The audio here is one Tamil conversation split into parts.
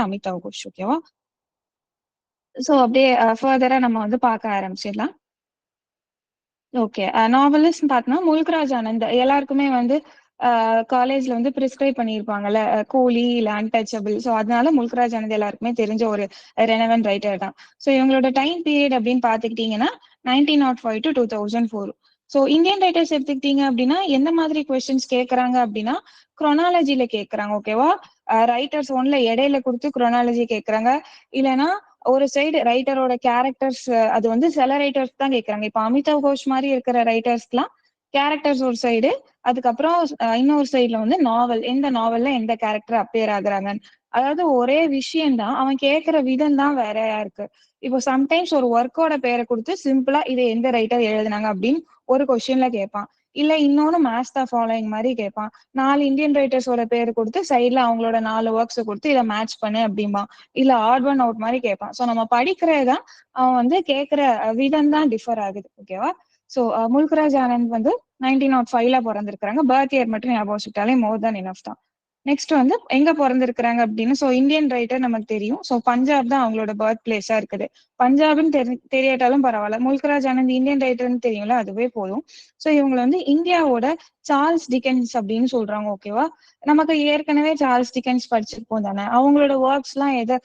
அமிதாவ் கோஷ். ஓகேவா? சோ அப்படியே ஃபர்தரா நம்ம வந்து பார்க்க ஆரம்பிச்சிடலாம். ஓகே. நாவலிஸ்ட் பார்த்தோம்னா முல்க்ராஜ் ஆனந்த் எல்லாருக்குமே வந்து காலேஜ்ல வந்து பிரிஸ்கிரைப் பண்ணியிருப்பாங்கல்ல, கூலி இல்ல அன்டச்சபிள். ஸோ அதனால முல்க்ராஜ் ஆனந்த் எல்லாருக்குமே தெரிஞ்ச ஒரு ரெனவென்ட் ரைட்டர் தான். ஸோ இவங்களோட டைம் பீரியட் அப்படின்னு பார்த்துக்கிட்டீங்கன்னா 1905 to 2004. ஸோ இந்தியன் ரைட்டர்ஸ் எடுத்துக்கிட்டீங்க அப்படின்னா எந்த மாதிரி கொஸ்டின்ஸ் கேட்கறாங்க அப்படின்னா குரோனாலஜில கேட்கறாங்க. ஓகேவா? ரைட்டர்ஸ் ஒன்ல இடையில கொடுத்து குரோனாலஜி கேட்கறாங்க. இல்லைன்னா ஒரு சைடு ரைட்டரோட கேரக்டர்ஸ், அது வந்து சில ரைட்டர்ஸ் தான் கேட்கறாங்க. இப்ப அமிதாவ் கோஷ் மாதிரி இருக்கிற ரைட்டர்ஸ்க்குலாம் கேரக்டர்ஸ் ஒரு சைடு, அதுக்கப்புறம் இன்னொரு சைடுல வந்து நாவல், எந்த நாவல்ல எந்த கேரக்டர் அப்பியர் ஆகுறாங்க. அதாவது ஒரே விஷயம் தான், அவன் கேட்கிற விதம் தான் வேறையா இருக்கு. இப்போ சம்டைம்ஸ் ஒரு ஒர்க்கோட பேரை கொடுத்து சிம்பிளா இதை எந்த ரைட்டர் எழுதுனாங்க அப்படின்னு ஒரு கொஸ்டின்ல கேட்பான். இல்ல இன்னொன்னு மேட்ச் த ஃபாலோயிங் மாதிரி கேட்பான். 4 இந்தியன் ரைட்டர்ஸோட பேர் கொடுத்து சைட்ல அவங்களோட 4 ஒர்க்ஸ் கொடுத்து இதை மேட்ச் பண்ணு அப்படிம்பா. இல்ல ஆட் ஒன் அவுட் மாதிரி கேட்பான். சோ நம்ம படிக்கிறதுதான் அவன் வந்து கேட்கிற விதம் தான் டிஃபர் ஆகுது. ஓகேவா? சோ முல்க்ராஜ் ஆனந்த் வந்து 1905ல பிறந்திருக்காங்க. பர்த் இயர் மட்டும் ஞாபகம் வச்சுக்கிட்டாலே மோர் தென் இனஃப் தான். நெக்ஸ்ட் வந்து எங்க பிறந்திருக்கிறாங்க அப்படின்னு, சோ இந்தியன் ரைட்டர் நமக்கு தெரியும். சோ பஞ்சாப் தான் அவங்களோட பர்த் பிளேஸா இருக்குது. பஞ்சாப்னு தெரியாட்டாலும் பரவாயில்ல, முல்க்ராஜ் ஆனந்த் இந்தியன் ரைட்டர்னு தெரியும்ல, அதுவே போதும். சோ இவங்க வந்து இந்தியாவோட சார்ல்ஸ் டிக்கன்ஸ் அப்படின்னு சொல்றாங்க. ஓகேவா? நமக்கு ஏற்கனவே சார்ல்ஸ் டிக்கன்ஸ் படிச்சிருப்போம் தானே. அவங்களோட ஒர்க்ஸ் எல்லாம் எதை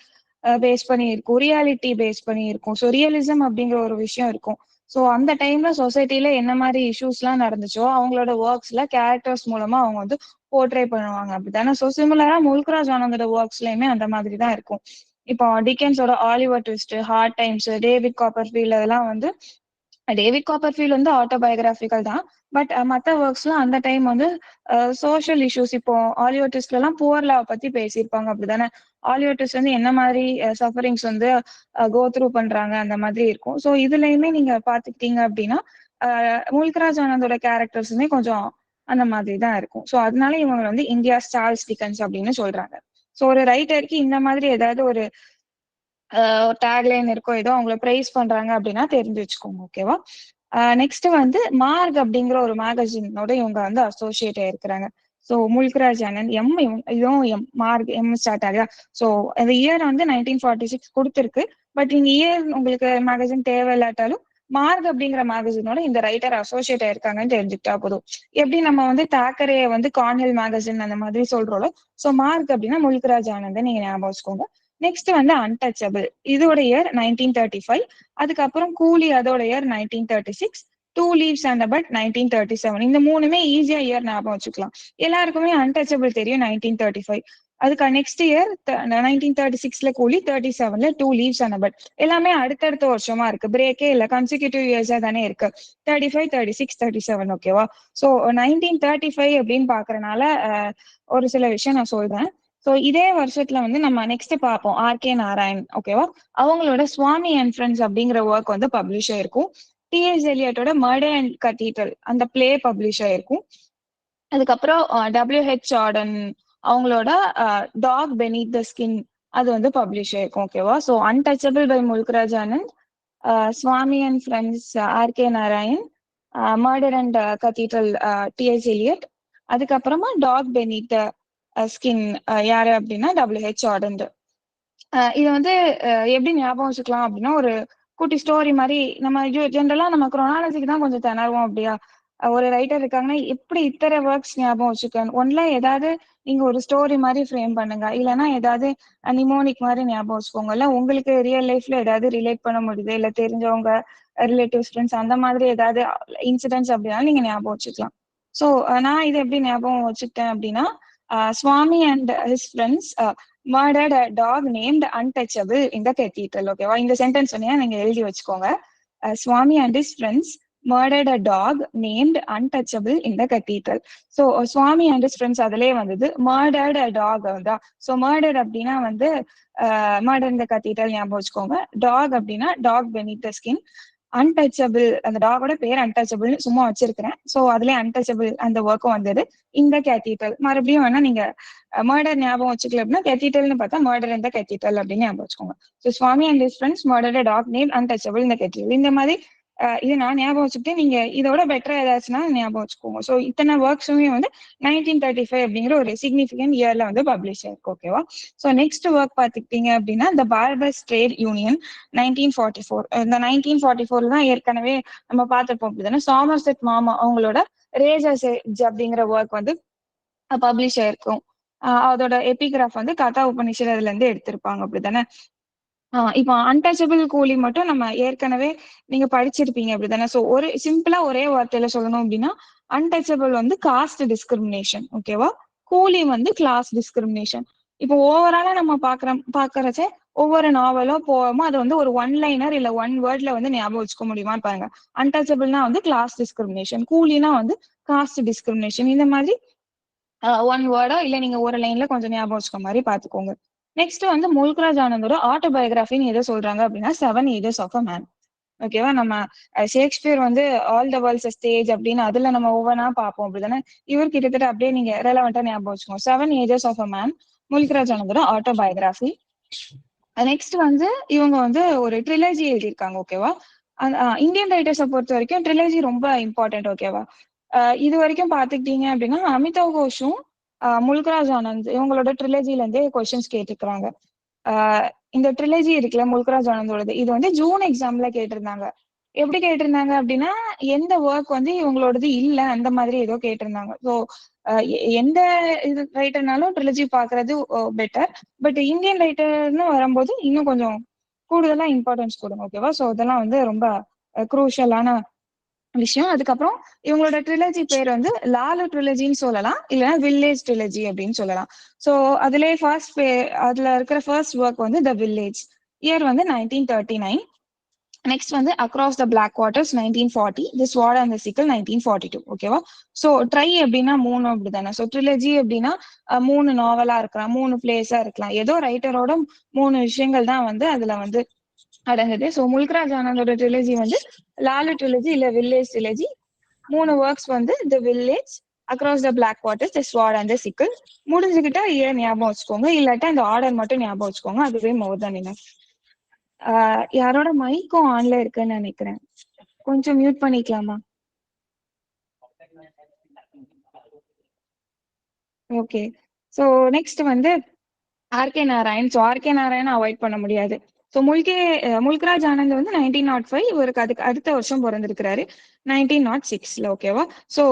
பேஸ் பண்ணி இருக்கும்? ரியாலிட்டி பேஸ் பண்ணி இருக்கும். ஸோ ரியலிசம் அப்படிங்கிற ஒரு விஷயம் இருக்கும். ஸோ அந்த டைம்ல சொசைட்டில என்ன மாதிரி இஷ்யூஸ் எல்லாம் நடந்துச்சோ அவங்களோட ஒர்க்ஸ்ல கேரக்டர்ஸ் மூலமா அவங்க வந்து போர்ட்ரே பண்ணுவாங்க. அப்படித்தானே? ஸோ சிமிலரா முல்க்ராஜ் ஆனந்தோட ஒர்க்ஸ்லயுமே அந்த மாதிரி தான் இருக்கும். இப்போ டிக்கன்ஸோட Oliver Twist, Hard Times, David Copperfield அதெல்லாம் வந்து டேவிட் காப்பர்ஃபீல்ட் வந்து ஆட்டோபயோகிராபிக்கல் தான். பட் மத்த ஒர்க்ஸ்லாம் அந்த டைம் வந்து சோஷியல் இஷ்யூஸ், இப்போ ஆலிவர் ட்விஸ்ட்ல எல்லாம் புவர் லாவ் பத்தி பேசியிருப்பாங்க. அப்படிதானே? ஆலிவர் ட்விஸ்ட் வந்து என்ன மாதிரி சஃபரிங்ஸ் வந்து கோ த்ரூ பண்றாங்க அந்த மாதிரி இருக்கும். ஸோ இதுலயுமே நீங்க பாத்துக்கிட்டீங்க அப்படின்னா முல்க்ராஜ் ஆனந்தோட கேரக்டர்ஸுமே கொஞ்சம் அந்த மாதிரி தான் இருக்கும். ஸோ அதனால இவங்க வந்து இந்தியா சார்ல்ஸ் டிக்கன்ஸ் அப்படின்னு சொல்றாங்க. ஸோ ஒரு ரைட்டருக்கு இந்த மாதிரி ஏதாவது ஒரு டேக்லைன் இருக்கோ, ஏதோ அவங்கள பிரைஸ் பண்றாங்க அப்படின்னா தெரிஞ்சு வச்சுக்கோங்க. ஓகேவா? நெக்ஸ்ட் வந்து மார்க் அப்படிங்கிற ஒரு மேகசினோட இவங்க வந்து அசோசியேட் ஆயிருக்கிறாங்க. ஸோ முல்க்ராஜ் ஆனந்த் இதுவும் எம் மார்க் எம் ஸ்டார்ட் ஆகுதா? ஸோ அந்த இயர் வந்து 1946 கொடுத்துருக்கு. பட் இந்த இயர் உங்களுக்கு மேகசின் தேவையில்லாட்டாலும் மார்க் அப்படிங்கிற மேகசினோட இந்த ரைட்டர் அசோசியேட் ஆயிருக்காங்கன்னு தெரிஞ்சுக்கிட்டா போதும். எப்படி நம்ம வந்து தாக்கரே வந்து கார்னல் மேகசின் அந்த மாதிரி சொல்றோம். ஸோ மார்க் அப்படின்னா முல்க்ராஜ் ஆனந்த் நீங்க ஞாபகம் வச்சுக்கோங்க. நெக்ஸ்ட் வந்து அன்டச்சபிள், இதோட இயர் 1935. அதுக்கப்புறம் கூலி அதோட year 1936. Two leaves and bud 1937. இந்த மூணுமே ஈஸியா இயர் ஞாபகம் வச்சுக்கலாம். எல்லாருக்குமே அன்டச்சபிள் தெரியும் 1935. அதுக்கு நெக்ஸ்ட் இயர் 1936ல கூலி, 37ல டூ லீவ்ஸ் அண்ட் பட். எல்லாமே அடுத்தடுத்த வருஷமா இருக்கு, பிரேக்கே இல்ல, கன்சிக்யூட்டிவ் இயர்ஸா தானே இருக்கு. 35, 36, 37. ஓகேவா? ஸோ 1935 அப்படின்னு பாக்குறதுனால ஒரு சில விஷயம் நான் சொல்றேன். சோ இதே வருஷத்துல வந்து நம்ம நெக்ஸ்ட் பார்ப்போம் ஆர்.கே. நாராயண். ஓகேவா? அவங்களோட சுவாமி அண்ட் ஃப்ரெண்ட்ஸ் அப்படிங்கிற ஒர்க் வந்து பப்ளிஷ் ஆயிருக்கும். டி.எஸ். எலியட்டோட மர்டர் அண்ட் கத்தீட்ரல் அந்த பிளே பப்ளிஷ் ஆயிருக்கும். அதுக்கப்புறம் டபிள்யூ.ஹெச். ஜார்டன் அவங்களோட டாக் பெனீத் த ஸ்கின் அது வந்து பப்ளிஷ் ஆயிருக்கும். ஓகேவா? So untouchable by Mulk Raj Anand, Swami and friends R K. Narayan, murder and cathedral T S. Eliot, அதுக்கப்புறமா டாக் பெனீத் த ஸ்கின் யாரு அப்படின்னா டபிள்யூ.ஹெச். ஜார்டன். இது வந்து எப்படி ஞாபகம் வச்சுக்கலாம் அப்படின்னா ஒரு குட்டி ஸ்டோரி மாதிரி. நம்ம ஜென்ரலா நம்ம குரோனாலஜிக்கு தான் கொஞ்சம் திணறுவோம். அப்படியா? ஒரு ரைட்டர் இருக்காங்கன்னா எப்படி இத்தனை ஒர்க்ஸ் ஞாபகம் வச்சுக்கணும்? ஒன்ல ஏதாவது நீங்க ஒரு ஸ்டோரி மாதிரி ஃப்ரேம் பண்ணுங்க, இல்லைன்னா ஏதாவது நிமோனிக் மாதிரி ஞாபகம் வச்சுக்கோங்க. இல்ல உங்களுக்கு ரியல் லைஃப்ல ஏதாவது ரிலேட் பண்ண முடியுது, இல்ல தெரிஞ்சவங்க ரிலேட்டிவ்ஸ் ஃப்ரெண்ட்ஸ் அந்த மாதிரி ஏதாவது இன்சிடென்ட்ஸ் அப்படின்னாலும் நீங்க ஞாபகம் வச்சுக்கலாம். ஸோ நான் இதை எப்படி ஞாபகம் வச்சுக்கிட்டேன் அப்படின்னா Swami and his friends murdered a dog named untouchable in the cathedral. ஓகேவா? இந்த சென்டென்ஸ் சொன்னீங்க, நீங்க எழுதி வச்சுக்கோங்க. சுவாமி and his friends murdered a dog named untouchable in the cathedral. So Swami and his friends அதுலயே வந்தது. murdered a dog தான். ஸோ murdered அப்படின்னா வந்து murder in the cathedral ஞாபகம் வச்சுக்கோங்க. டாக் அப்படின்னா dog beneath the skin. Untouchable, அந்த டாகோட பேர் அன்டச்சபிள் சும்மா வச்சிருக்கிறேன். ஸோ அதுல அன்டச்சபிள் அந்த ஒர்க்கும் வந்தது. இந்த கேத்தீட்ரல் மறுபடியும் வேணா நீங்க மர்டர் ஞாபகம் வச்சுக்கல அப்படின்னா கேத்தீட்ரல்னு பார்த்தா மர்டர் இந்த கேத்தீட்ரல் அப்படின்னு ஞாபகம் வச்சுக்கோங்க. So Swami and his friends murder dog name untouchable இந்த கேத்தீட்ரல். இந்த மாதிரி இது நான் ஞாபகம் வச்சுக்கிட்டு நீங்க இதோட பெட்டரா ஏதாச்சுன்னா ஞாபகம் வச்சுக்கோங்க. ஸோ இத்தனை ஒர்க்ஸுமே வந்து 1935 அப்படிங்கிற ஒரு சிக்னிஃபிகன்ட் இயர்ல வந்து பப்ளிஷ் ஆயிருக்கு. ஓகேவா? ஸோ நெக்ஸ்ட் ஒர்க் பார்த்துக்கிட்டீங்க அப்படின்னா இந்த பார்பர்ஸ் ட்ரேட் யூனியன் 1944. இந்த 1944 தான் ஏற்கனவே நம்ம பார்த்துருப்போம் அப்படிதானே. சாமர்செட் மாமா அவங்களோட ரேசர்ஸ் எட்ஜ் அப்படிங்கிற ஒர்க் வந்து பப்ளிஷ் ஆயிருக்கும். அதோட எபிகிராஃப் வந்து கதா உபநிஷத் அதுல இருந்து எடுத்திருப்பாங்க அப்படிதானே. இப்போ அன்டச்சபிள் கூலி மட்டும் நம்ம ஏற்கனவே நீங்க படிச்சிருப்பீங்க அப்படிதானே. சோ ஒரு சிம்பிளா ஒரே வார்த்தையில சொல்லணும் அப்படின்னா அன்டச்சபிள் வந்து காஸ்ட் டிஸ்கிரிமினேஷன். ஓகேவா? கூலி வந்து கிளாஸ் டிஸ்கிரிமினேஷன். இப்போ ஓவராலா நம்ம பாக்குறச்ச ஒவ்வொரு நாவலோ போவோமோ அது வந்து ஒரு ஒன் லைனர் இல்ல ஒன் வேர்ட்ல வந்து ஞாபகம் வச்சுக்க முடியுமான்னு பாருங்க. அன்டச்சபிள்னா வந்து கிளாஸ் டிஸ்கிரிமினேஷன், கூலினா வந்து காஸ்ட் டிஸ்கிரிமினேஷன். இந்த மாதிரி ஒன் வேர்டா இல்ல நீங்க ஒரு லைன்ல கொஞ்சம் ஞாபகம் வச்சுக்க மாதிரி பாத்துக்கோங்க. நெக்ஸ்ட் வந்து முல்க்ராஜ் ஆனந்தோட ஆட்டோபயோகிராஃபின்னு எதை சொல்றாங்க அப்படின்னா 7 ஏஜஸ் ஆஃப் அ மேன். ஓகேவா? நம்ம ஷேக்ஸ்பியர் வந்து ஆல் த வேர்ல்ட்ஸ் ஸ்டேஜ் அப்படின்னு அதுல நம்ம ஒவ்வொன்றா பார்ப்போம் அப்படிதானே. இவர் கிட்டத்தட்ட அப்படியே நீங்க ரெலவெண்டா ஞாபகம் வச்சுக்கோங்க. 7 ages of a man, Mulk Raj ஆனந்தோட ஆட்டோபயோகிராஃபி. நெக்ஸ்ட் வந்து இவங்க வந்து ஒரு ட்ரிலஜி எழுதியிருக்காங்க. ஓகேவா? இந்தியன் ரைட்டர்ஸை பொறுத்த வரைக்கும் ட்ரிலஜி ரொம்ப இம்பார்ட்டன்ட். ஓகேவா? இது வரைக்கும் பாத்துக்கிட்டீங்க அப்படின்னா அமிதாவ் கோஷும் முல்க்ராஜ் ஆனந்த் இவங்களோட ட்ரிலஜில இருந்தே கொஸ்டின்ஸ் கேட்டுக்கிறாங்க. இந்த ட்ரிலஜி இருக்குல்ல முல்க்ராஜ் ஆனந்தோடது, இது வந்து ஜூன் எக்ஸாம்ல கேட்டிருந்தாங்க. எப்படி கேட்டிருந்தாங்க அப்படின்னா எந்த ஒர்க் வந்து இவங்களோடது இல்ல அந்த மாதிரி ஏதோ கேட்டிருந்தாங்க. ஸோ எந்த இது ரைட்டர்னாலும் ட்ரிலஜி பாக்குறது பெட்டர். பட் இந்தியன் ரைட்டர்னு வரும்போது இன்னும் கொஞ்சம் கூடுதலா இம்பார்ட்டன்ஸ் கொடுங்க. ஓகேவா? ஸோ இதெல்லாம் வந்து ரொம்ப குரூஷியலான விஷயம். அதுக்கப்புறம் இவங்களோட ட்ரிலஜி பேர் வந்து லாலு ட்ரிலஜின்னு சொல்லலாம், இல்லைன்னா வில்லேஜ் ட்ரிலஜி அப்படின்னு சொல்லலாம். ஸோ அதுலேயே அதுல இருக்கிற ஃபர்ஸ்ட் ஒர்க் வந்து த வில்லேஜ், இயர் வந்து 1939. நெக்ஸ்ட் வந்து across the black waters 1940, the sword and the sickle 1942. ஓகேவா? ஸோ ட்ரை அப்படின்னா 3 அப்படிதானே. ஸோ ட்ரிலஜி அப்படின்னா 3 நாவலா இருக்கலாம், 3 பிளேஸா இருக்கலாம். ஏதோ ரைட்டரோட 3 விஷயங்கள் தான் வந்து அதுல வந்து அடங்குது. ஸோ முல்க்ராஜ் ஆனந்தோட ட்ரிலஜி வந்து லாலு ட்ரிலஜி இல்ல வில்லேஜ் ட்ரிலஜி. 3 ஒர்க்ஸ் வந்து the village, across the black waters, the sword and the sickle. முடிஞ்சுக்கிட்டா ஏன் ஞாபகம் வச்சுக்கோங்க, இல்லாட்டா இந்த ஆர்டர் மட்டும் ஞாபகம் வச்சுக்கோங்க. அதுவே மோர் தான் என்ன. யாரோட மைக்கும் ஆன்ல இருக்குன்னு நினைக்கிறேன். கொஞ்சம் மியூட் பண்ணிக்கலாமா? ஓகே. ஸோ நெக்ஸ்ட் வந்து R K Narayan. So R K Narayan avoid பண்ண முடியாது. ஸோ முல்க்ராஜ் ஆனந்த் வந்து 1905, இவருக்கு அதுக்கு அடுத்த வருஷம் பிறந்திருக்கிறாரு 1906ல. ஓகேவா? ஸோ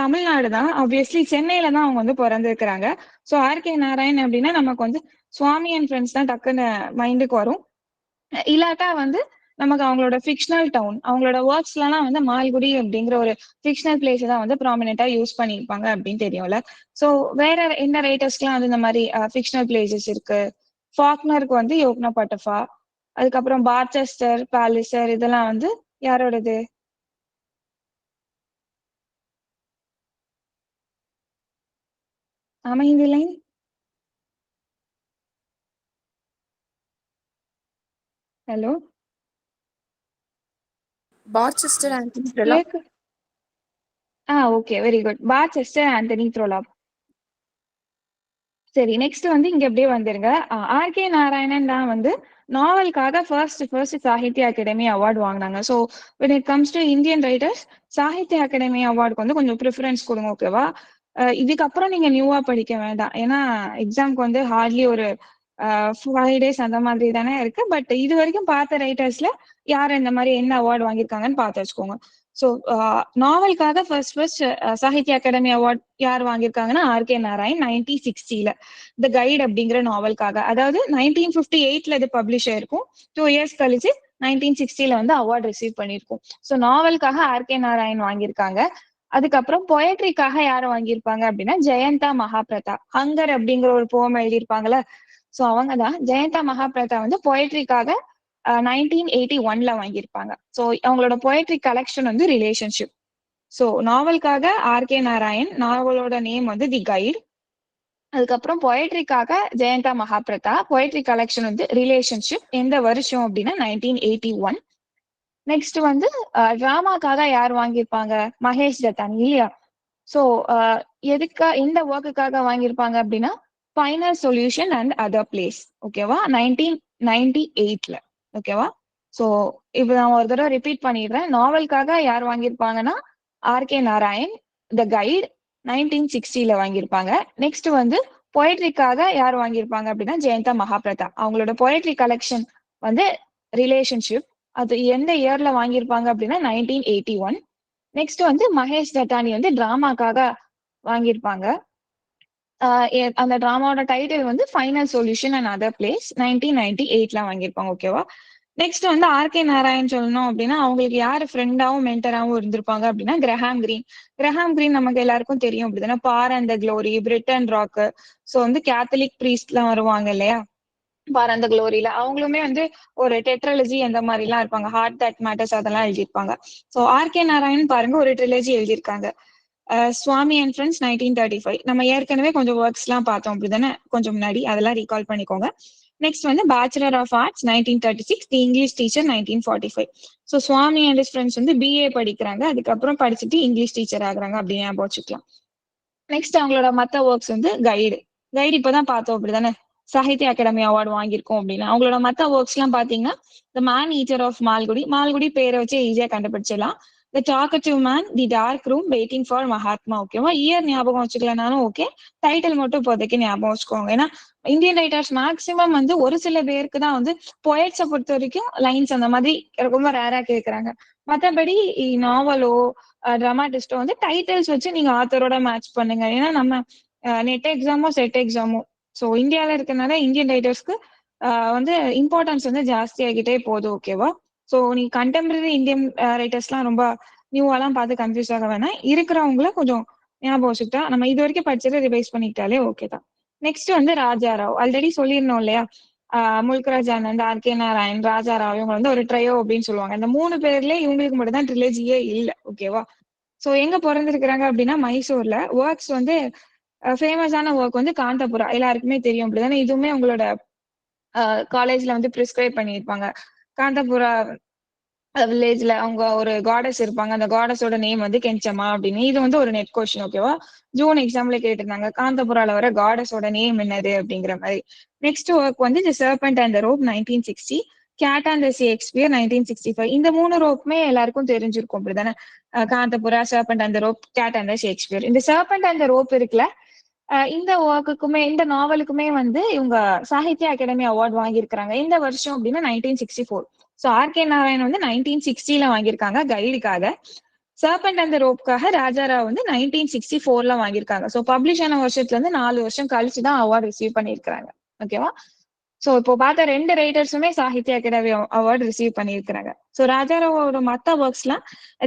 தமிழ்நாடு தான், ஆப்வியஸ்லி சென்னையில தான் அவங்க வந்து பிறந்திருக்கிறாங்க. ஸோ ஆர்கே நாராயண் அப்படின்னா நமக்கு வந்து சுவாமி அண்ட் ஃப்ரெண்ட்ஸ் தான் டக்குன்னு மைண்டுக்கு வரும். இல்லாட்டா வந்து நமக்கு அவங்களோட ஃபிக்ஷனல் டவுன், அவங்களோட ஒர்க்ஸ்லாம் வந்து மால்குடி அப்படிங்கிற ஒரு ஃபிக்ஷனல் பிளேஸ் தான் வந்து ப்ராமினெண்டா யூஸ் பண்ணியிருப்பாங்க அப்படின்னு தெரியும்ல. ஸோ வேற என்ன ரைட்டர்ஸ்க்குலாம் வந்து இந்த மாதிரி ஃபிக்ஷனல் பிளேசஸ் இருக்கு? ஃபாக்னருக்கு வந்து யோக்னா பட்டஃபா, அதுக்கப்புறம் பார்ச்செஸ்டர், பாலிசர், இதெல்லாம் வந்து யாரோடது? அமைந்திலை. Hello, Barchester Anthony Trollope. கேக்கு. Okay, very good. Barchester Anthony Trollope. சரி, நெக்ஸ்ட் வந்து இங்க அப்படியே வந்துருங்க. ஆர்கே நாராயணன் தான் வந்து நாவலுக்காக ஃபர்ஸ்ட் சாகித்ய அகாடமி அவார்டு வாங்கினாங்க. So when it comes to Indian writers, Sahitya Akademi அவார்டுக்கு வந்து கொஞ்சம் ப்ரிஃபரன்ஸ் கொடுங்க. ஓகேவா? இதுக்கப்புறம் நீங்க நியூவா படிக்க வேண்டாம். ஏன்னா எக்ஸாம்க்கு வந்து ஹார்ட்லி ஒரு 5 டேஸ் அந்த மாதிரி தானே இருக்கு. பட் இது வரைக்கும் பார்த்த ரைட்டர்ஸ்ல யார் இந்த மாதிரி என்ன அவார்டு வாங்கியிருக்காங்கன்னு பார்த்து வச்சுக்கோங்க. ஸோ நாவலுக்காக ஃபர்ஸ்ட் சாகித்ய அகாடமி அவார்ட் யார் வாங்கியிருக்காங்கன்னா ஆர்கே நாராயண் 1960ல த கைட் அப்படிங்கிற நாவலுக்காக. அதாவது 1958ல இது பப்ளிஷ் ஆயிருக்கும். 2 இயர்ஸ் கழிச்சு 1960ல வந்து அவார்ட் ரிசீவ் பண்ணியிருக்கும். ஸோ நாவலுக்காக ஆர்கே நாராயண் வாங்கியிருக்காங்க. அதுக்கப்புறம் பொயட்ரிக்காக யாரை வாங்கியிருப்பாங்க அப்படின்னா ஜெயந்தா மகாபிரதா. ஹங்கர் அப்படிங்கிற ஒரு போம் எழுதியிருப்பாங்கல்ல, ஸோ அவங்க தான். ஜெயந்தா மகாபிரதா வந்து பொயட்ரிக்காக 1981ல வாங்கியிருப்பாங்க. ஸோ அவங்களோட பொயட்ரி கலெக்ஷன் வந்து ரிலேஷன்ஷிப். ஸோ நாவலுக்காக ஆர்கே நாராயண், நாவலோட நேம் வந்து தி கைட். அதுக்கப்புறம் பொயட்ரிக்காக ஜெயந்தா மகாபிரதா, பொயட்ரி கலெக்ஷன் வந்து ரிலேஷன்ஷிப். எந்த வருஷம் அப்படின்னா 1981. நெக்ஸ்ட் வந்து டிராமாக்காக யார் வாங்கியிருப்பாங்க? மகேஷ் தத்தானி இல்லையா? ஸோ எந்த ஒர்க்குக்காக வாங்கியிருப்பாங்க அப்படின்னா final solution and other place. ஓகேவா? 1998ல. ஓகேவா? ஸோ இப்போ நான் ஒரு தடவை ரிப்பீட் பண்ணிடுறேன். நாவலுக்காக யார் வாங்கியிருப்பாங்கன்னா ஆர்.கே. நாராயண், த கைட் 1960ல வாங்கியிருப்பாங்க. நெக்ஸ்ட் வந்து பொயட்ரிக்காக யார் வாங்கியிருப்பாங்க அப்படின்னா ஜெயந்தா மகாபிரதா. அவங்களோட பொயட்ரி கலெக்ஷன் வந்து ரிலேஷன்ஷிப். அது எந்த இயர்ல வாங்கியிருப்பாங்க அப்படின்னா 1981. நெக்ஸ்ட் வந்து மகேஷ் தட்டானி வந்து டிராமாக்காக வாங்கியிருப்பாங்க. அந்த டிராமாவோட டைட்டில் வந்து final solution and other plays 1998ல வாங்கியிருப்பாங்க. ஓகேவா? நெக்ஸ்ட் வந்து ஆர்.கே. நாராயண் சொல்லணும் அப்படின்னா அவங்களுக்கு யாரு ஃப்ரெண்டாவும் மென்டராவும் இருந்திருப்பாங்க அப்படின்னா கிரஹாம் கிரீன். கிரஹாம் கிரீன் நமக்கு எல்லாருக்கும் தெரியும் அப்படிதானே, power and the glory, Brighton rock. So வந்து கேத்தலிக் பிரீஸ்ட் எல்லாம் வருவாங்க இல்லையா பார் அந்த குளோரியில அவங்களுமே வந்து ஒரு டெட்ரலஜி அந்த மாதிரி எல்லாம் இருப்பாங்க. ஹார்ட் தட் மேட்டர்ஸ் அதெல்லாம் எழுதியிருப்பாங்க. So RK. நாராயண் பாருங்க ஒரு ட்ரிலஜி எழுதியிருக்காங்க. சுவாமி அண்ட் ஃப்ரெண்ட்ஸ் 1935. நம்ம ஏற்கனவே கொஞ்சம் ஒர்க்ஸ் எல்லாம் பார்த்தோம் அப்படிதானே கொஞ்சம் முன்னாடி, அதெல்லாம் ரீகால் பண்ணிக்கோங்க. நெக்ஸ்ட் வந்து bachelor of arts 1936, the English teacher 1945. So Swami and his friends வந்து பிஏ படிக்கிறாங்க, அதுக்கப்புறம் படிச்சுட்டு இங்கிலீஷ் டீச்சர் ஆகுறாங்க அப்படின்னு ஞாபகம் வச்சுக்கலாம். நெக்ஸ்ட் அவங்களோட மத்த ஒர்க்ஸ் வந்து கைடு. கைடு இப்பதான் பார்த்தோம் அப்படிதானே சாகித்ய அகாடமி அவார்டு வாங்கியிருக்கோம் அப்படின்னு. அவங்களோட மத்த ஒர்க்ஸ் எல்லாம் பாத்தீங்கன்னா the man eater of Malgudi. Malgudi பேரை வச்சு ஈஸியா கண்டுபிடிச்சிடலாம். The talkative man, the dark room, waiting for Mahatma. ஓகேவா? இயர் ஞாபகம் வச்சுக்கலனாலும் ஓகே, டைட்டில் மட்டும் இப்போதைக்கு ஞாபகம் வச்சுக்கோங்க. ஏன்னா இந்தியன் ரைட்டர்ஸ் மேக்சிமம் வந்து ஒரு சில பேருக்கு தான் வந்து பொயட்ஸை பொறுத்த வரைக்கும் லைன்ஸ் அந்த மாதிரி ரொம்ப ரேரா கேட்கறாங்க. மற்றபடி நாவலோ ட்ராமாட்டிஸ்டோ வந்து டைட்டில்ஸ் வச்சு நீங்க ஆத்தரோட மேட்ச் பண்ணுங்க. ஏன்னா நம்ம நெட் எக்ஸாமோ செட் எக்ஸாமோ ஸோ இந்தியாவில இருக்கனால இந்தியன் ரைட்டர்ஸ்க்கு வந்து இம்பார்ட்டன்ஸ் வந்து ஜாஸ்தி ஆகிட்டே போகுது. ஓகேவா? ஸோ நீ கண்டெம்பரரி இந்தியன் ரைட்டர்ஸ்லாம் ரொம்ப நியூவாலாம் பார்த்து கன்ஃபியூஸ் ஆக வேணாம். இருக்கிறவங்கள கொஞ்சம் ஞாபகம் வச்சுக்கிட்டா நம்ம இது வரைக்கும் படிச்சதை ரிவைஸ் பண்ணிக்கிட்டாலே ஓகே தான். நெக்ஸ்ட் வந்து ராஜாராவ். ஆல்ரெடி சொல்லியிருந்தோம் இல்லையா, முல்கராஜ் ஆனந்த், ஆர்.கே. நாராயண், ராஜாராவ் இவங்க வந்து ஒரு ட்ரையோ அப்படின்னு சொல்லுவாங்க. இந்த 3 பேர்ல இவங்களுக்கு மட்டும் தான் ட்ரிலஜியே இல்லை. ஓகேவா? சோ எங்க பிறந்திருக்கிறாங்க அப்படின்னா மைசூர்ல. ஒர்க்ஸ் வந்து ஃபேமஸான ஒர்க் வந்து காந்தபுரா எல்லாருக்குமே தெரியும் அப்படிதானே. இதுவுமே உங்களோட காலேஜ்ல வந்து ப்ரிஸ்கிரைப் பண்ணியிருப்பாங்க. காந்தபுரா வில்லேஜ்ல அவங்க ஒரு காடஸ் இருப்பாங்க. அந்த காடஸோட நேம் வந்து கெஞ்சம்மா அப்படின்னு. இது வந்து ஒரு நெட் கொஸ்டின். ஓகேவா? ஜூன் எக்ஸாம்ல கேட்டிருந்தாங்க காந்தபுரால வர காடஸோட நேம் என்னது அப்படிங்கிற மாதிரி. நெக்ஸ்ட் ஒர்க் வந்து the serpent and the rope 1960, cat and the Shakespeare 1965. இந்த 3 ரோப்புமே எல்லாருக்கும் தெரிஞ்சிருக்கும் அப்படிதானே. Kanthapura, serpent and the rope, cat and the Shakespeare. இந்த சர்பண்ட் அண்ட் த ரோப் இருக்குல்ல, இந்த ஒர்க்குக்குமே இந்த நாவலுக்குமே வந்து இவங்க சாகித்ய அகாடமி அவார்ட் வாங்கியிருக்கிறாங்க. இந்த வருஷம் அப்படின்னா 1964. So RK. நாராயண் வந்து 1960ல வாங்கியிருக்காங்க கைடுக்காக. சர்பண்ட் அண்ட் ரோப்காக ராஜாராவ் வந்து 1964ல வாங்கியிருக்காங்க. ஸோ பப்ளிஷ் ஆன வருஷத்துல இருந்து 4 வருஷம் கழிச்சு தான் அவார்டு ரிசீவ் பண்ணியிருக்காங்க. ஓகேவா? சோ இப்போ பார்த்த 2 ரைட்டர்ஸுமே சாகித்ய அகாடமி அவார்டு ரிசீவ் பண்ணியிருக்கிறாங்க. ஸோ ராஜாராவோட மத்த ஒர்க்ஸ்லாம்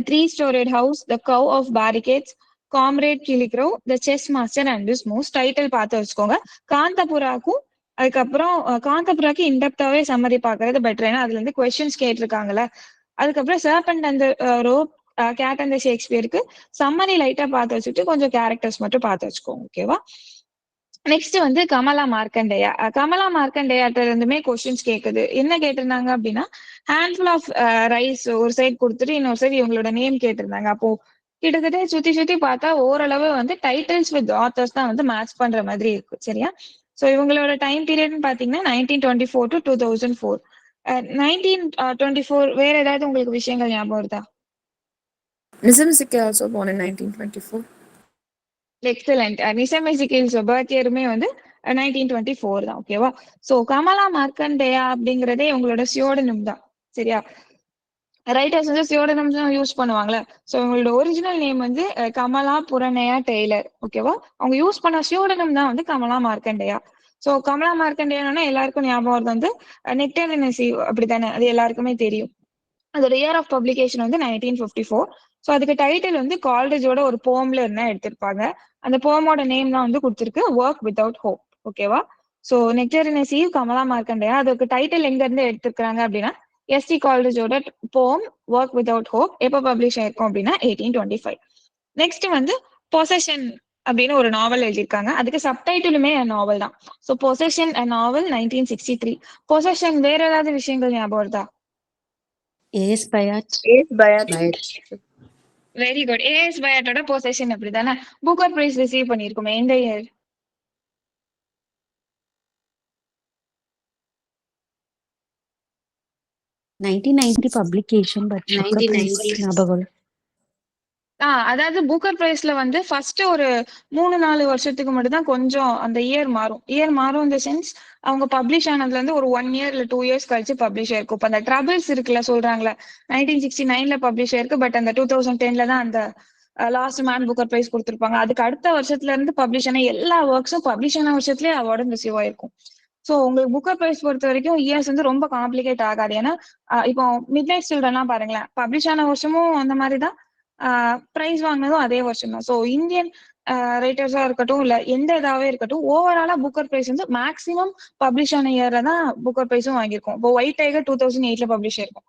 three storeyed house, the cow of barricades, comrade Kirillov, the chess master and this moves. Title பார்த்து வச்சுக்கோங்க. காந்தபுராக்கும் அதுக்கப்புறம் காந்தபுராக்கு இன்டெப்தாவே சம்மரி பாக்குறது பெட்டர். ஏன்னா அதுல இருந்து கொஸ்டின்ஸ் கேட்டிருக்காங்கல்ல. அதுக்கப்புறம் சர்பண்ட் அந்த ரோப், கேட் அண்ட் ஷேக்ஸ்பியருக்கு சம்மரி லைட்டா பார்த்து வச்சுட்டு கொஞ்சம் கேரக்டர்ஸ் மட்டும் பார்த்து வச்சுக்கோங்க. ஓகேவா? நெக்ஸ்ட் வந்து கமலா மார்க்கண்டேயா. கமலா மார்க்கண்டேயாட்ட இருந்துமே கொஸ்டின்ஸ் கேக்குது. என்ன கேட்டிருந்தாங்க அப்படின்னா ஹேண்ட்ஃபுல் ஆஃப் ரைஸ் ஒரு சைட் கொடுத்துட்டு இன்னொரு சைடு இவங்களோட நேம் கேட்டிருந்தாங்க. அப்போ கிட்டத்தட்ட சுத்தி சுத்தி பார்த்தா ஓரளவு வந்து டைட்டில்ஸ் வித் ஆத்தர்ஸ் தான் வந்து மேட்ச் பண்ற மாதிரி இருக்கு. சரியா? ஸோ இவங்களோட டைம் பீரியட்னு பாத்தீங்கன்னா 1924 to 2004. 1924 வேற ஏதாவது உங்களுக்கு விஷயங்கள் ஞாபகம் வருதா? Nizamzike also born in 1924. Excellent. Nissim Ezekiel's birth இயருமே வந்து 1924 தான். ஓகேவா? சோ கமலா மார்க்கண்டேயா அப்படிங்கறதே உங்களோட சியோடனும் தான். சரியா? ரைட்டர்ஸ் வந்து சியோடனம்ஸ் தான் யூஸ் பண்ணுவாங்கல்ல. சோ உங்களோட ஒரிஜினல் நேம் வந்து கமலா புரணையா டெய்லர். ஓகேவா? அவங்க யூஸ் பண்ண சியோடனம் தான் வந்து கமலா மார்க்கண்டேயா. சோ கமலா மார்க்கண்டேயானா எல்லாருக்கும் ஞாபகம் வருது வந்து நெக்டர் இன் சீ அப்படித்தானே, அது எல்லாருக்குமே தெரியும். அதோட இயர் ஆஃப் பப்ளிகேஷன் வந்து 1954. ஸோ அதுக்கு டைட்டில் வந்து கால்ரேஜோட ஒரு போம்ல இருந்தா எடுத்திருப்பாங்க. அந்த போமோட நேம் தான் வந்து கொடுத்துருக்கு ஒர்க் வித்வுட் ஹோப். ஓகேவா? ஸோ நெக்டர் இன் சீவ் கமலா மார்க்கண்டேயா. அதுக்கு டைட்டில் எங்க இருந்து எடுத்திருக்காங்க அப்படின்னா எஸ்டி கால்ரேஜோட போம் ஒர்க் வித்வுட் ஹோப் எப்போ பப்ளிஷ் ஆயிருக்கும் அப்படின்னா 1825. நெக்ஸ்ட் வந்து பொசஷன் அப்படின்னு ஒரு நாவல் எழுதியிருக்காங்க. அதுக்கு சப்டைட்டிலுமே நாவல் தான். ஸோ பொசஷன் நாவல் 1963. பொசஷன் வேற ஏதாவது விஷயங்கள் ஞாபகம் வருதா? A S Byatt. Very good. A S பயாட்டோட பொசஷன் அப்படிதானே புக்கர் பிரைஸ் ரிசீவ் பண்ணிருக்குமே எந்த year? 1990 publication, but Booker Prize 1990. ஞாபகம் இல்ல. அதாவது புக்கர் பிரைஸ்ல வந்து ஃபர்ஸ்ட் ஒரு 3-4 வருஷத்துக்கு மட்டும் தான் கொஞ்சம் அந்த இயர் மாறும் இந்த சென்ஸ் அவங்க பப்ளிஷ் ஆனதுல இருந்து ஒரு 1 இயர் இல்ல 2 இயர்ஸ் கழிச்சு பப்ளிஷ் ஆயிருக்கும். இப்ப அந்த ட்ரபிள்ஸ் இருக்குல்ல சொல்றாங்களே 1969ல பப்ளிஷ் ஆயிருக்கு. பட் அந்த 2010ல தான் அந்த லாஸ்ட் மேன் புக்கர் பிரைஸ் கொடுத்திருப்பாங்க. அதுக்கு அடுத்த வருஷத்துல இருந்து பப்ளிஷ் ஆன எல்லா ஒர்க்ஸும் பப்ளிஷ் ஆன வருஷத்துலயே அவார்டும் ரிசீவ் ஆயிருக்கும். சோ உங்களுக்கு புக்கர் பிரைஸ் பொறுத்த வரைக்கும் இயர்ஸ் வந்து ரொம்ப காம்ப்ளிகேட் ஆகாது. ஏன்னா இப்போ மிட் நைட் சில்ட்ரன்லாம் பாருங்களேன், பப்ளிஷ் ஆன வருஷமும் அந்த மாதிரிதான், பிரைஸ் வாங்கினதும் அதே வருஷம் தான். ஸோ இந்தியன் ரைட்டர்ஸா இருக்கட்டும் இல்ல எந்த இதாவே இருக்கட்டும், ஓவராலா புக்கர் பிரைஸ் வந்து மேக்ஸிமம் பப்ளிஷ் ஆன இயர்ல தான் புக்கர் பிரைஸும் வாங்கியிருக்கோம். இப்போ ஒயிட் டைகர் 2008ல பப்ளிஷ் ஆயிருக்கும்.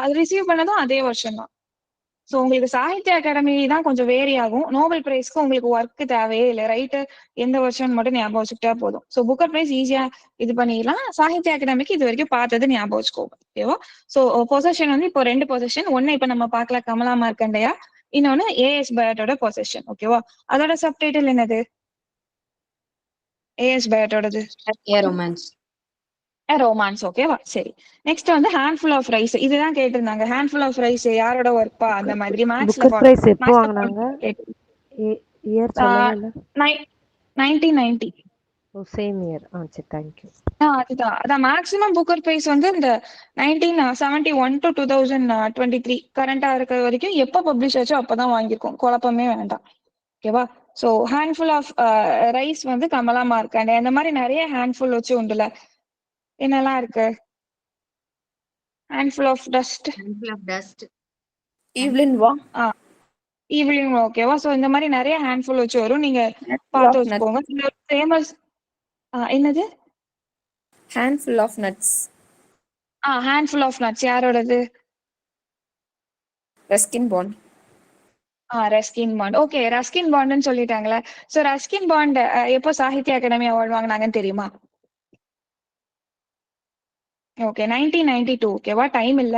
அது ரிசீவ் பண்ணதும் அதே வருஷம் தான். சோ உங்களுக்கு சாகித்ய அகாடமி தான் கொஞ்சம் வேரி ஆகும். நோபல் பிரைஸ்க்கு உங்களுக்கு ஒர்க் தேவையே இல்லை, ரைட்டர் எந்த வருஷம் மட்டும் ஞாபகம் வச்சுக்கிட்டா போதும். சோ புக்கர் பிரைஸ் ஈஸியா இது பண்ணிடலாம். சாகித்ய அகாடமிக்கு இது வரைக்கும் பார்த்தது ஞாபகம் வச்சுக்கோங்க. ஓகேவா? சோ பொசிஷன் வந்து இப்போ 2 பொசிஷன். ஒன்னு இப்ப நம்ம பார்க்கலாம், கமலா மார்க்கண்டையா. இன்னொன்னு ஏஎஸ் பயாட்டோட பொசிஷன். ஓகேவா? அதோட சப்டைட்டில் என்னது? ஏஎஸ் பயாட்டோடது ரொமான்ஸ். ரொமான்ஸ். ஓகேவா? சரி. நெக்ஸ்ட் வந்து ஹேண்ட்ஃபுல் ஆஃப் ரைஸ். இதுதான் கேட்டிருந்தாங்க. ஹேண்ட்ஃபுல் ஆஃப் ரைஸ் யாரோட ஒர்க்பா அந்த மாதிரி மேத்ஸ்ல புக்கர் பிரைஸ் எப்போ வாங்கினாங்க? இயர் சொல்லவே இல்ல. 1990. ஓ சேம் இயர். சரி, தேங்க்யூ. அதுதான் அதான் மேக்ஸிமம் புக்கர் பிரைஸ் வந்து இந்த 1971 to 2023 கரண்டா இருக்கிற வரைக்கும் எப்ப பப்ளிஷ் ஆச்சோ அப்பதான் வாங்கியிருக்கோம். குழப்பமே வேண்டாம். ஓகேவா? சோ ஹேண்ட்ஃபுல் ஆஃப் ரைஸ் வந்து கமலா மார்க்கண்டே. அந்த மாதிரி நிறைய ஹேண்ட்ஃபுல் வச்சு உண்டுல. என்னெல்லாம் இருக்கு? Handful of dust, Evelyn Waugh. Evening. ஓகேவா? சோ இந்த மாதிரி நிறைய ஹேண்ட்ஃபுல் வச்சு வரும், நீங்க பார்த்து வச்சுக்கோங்க. ஃபேமஸ் என்னது? Handful of Nuts. Handful of nuts யாரோடது? Ruskin Bond. Ruskin Bond. Okay, Ruskin பாண்ட்னு சொல்லிட்டாங்களே. சோ ரஸ்கின் பாண்ட் எப்போ சாகித்ய அகாடமி அவார்டு வாங்கினாங்கன்னு தெரியுமா? ஓகே, 1992. ஓகேவா? டைம் இல்ல.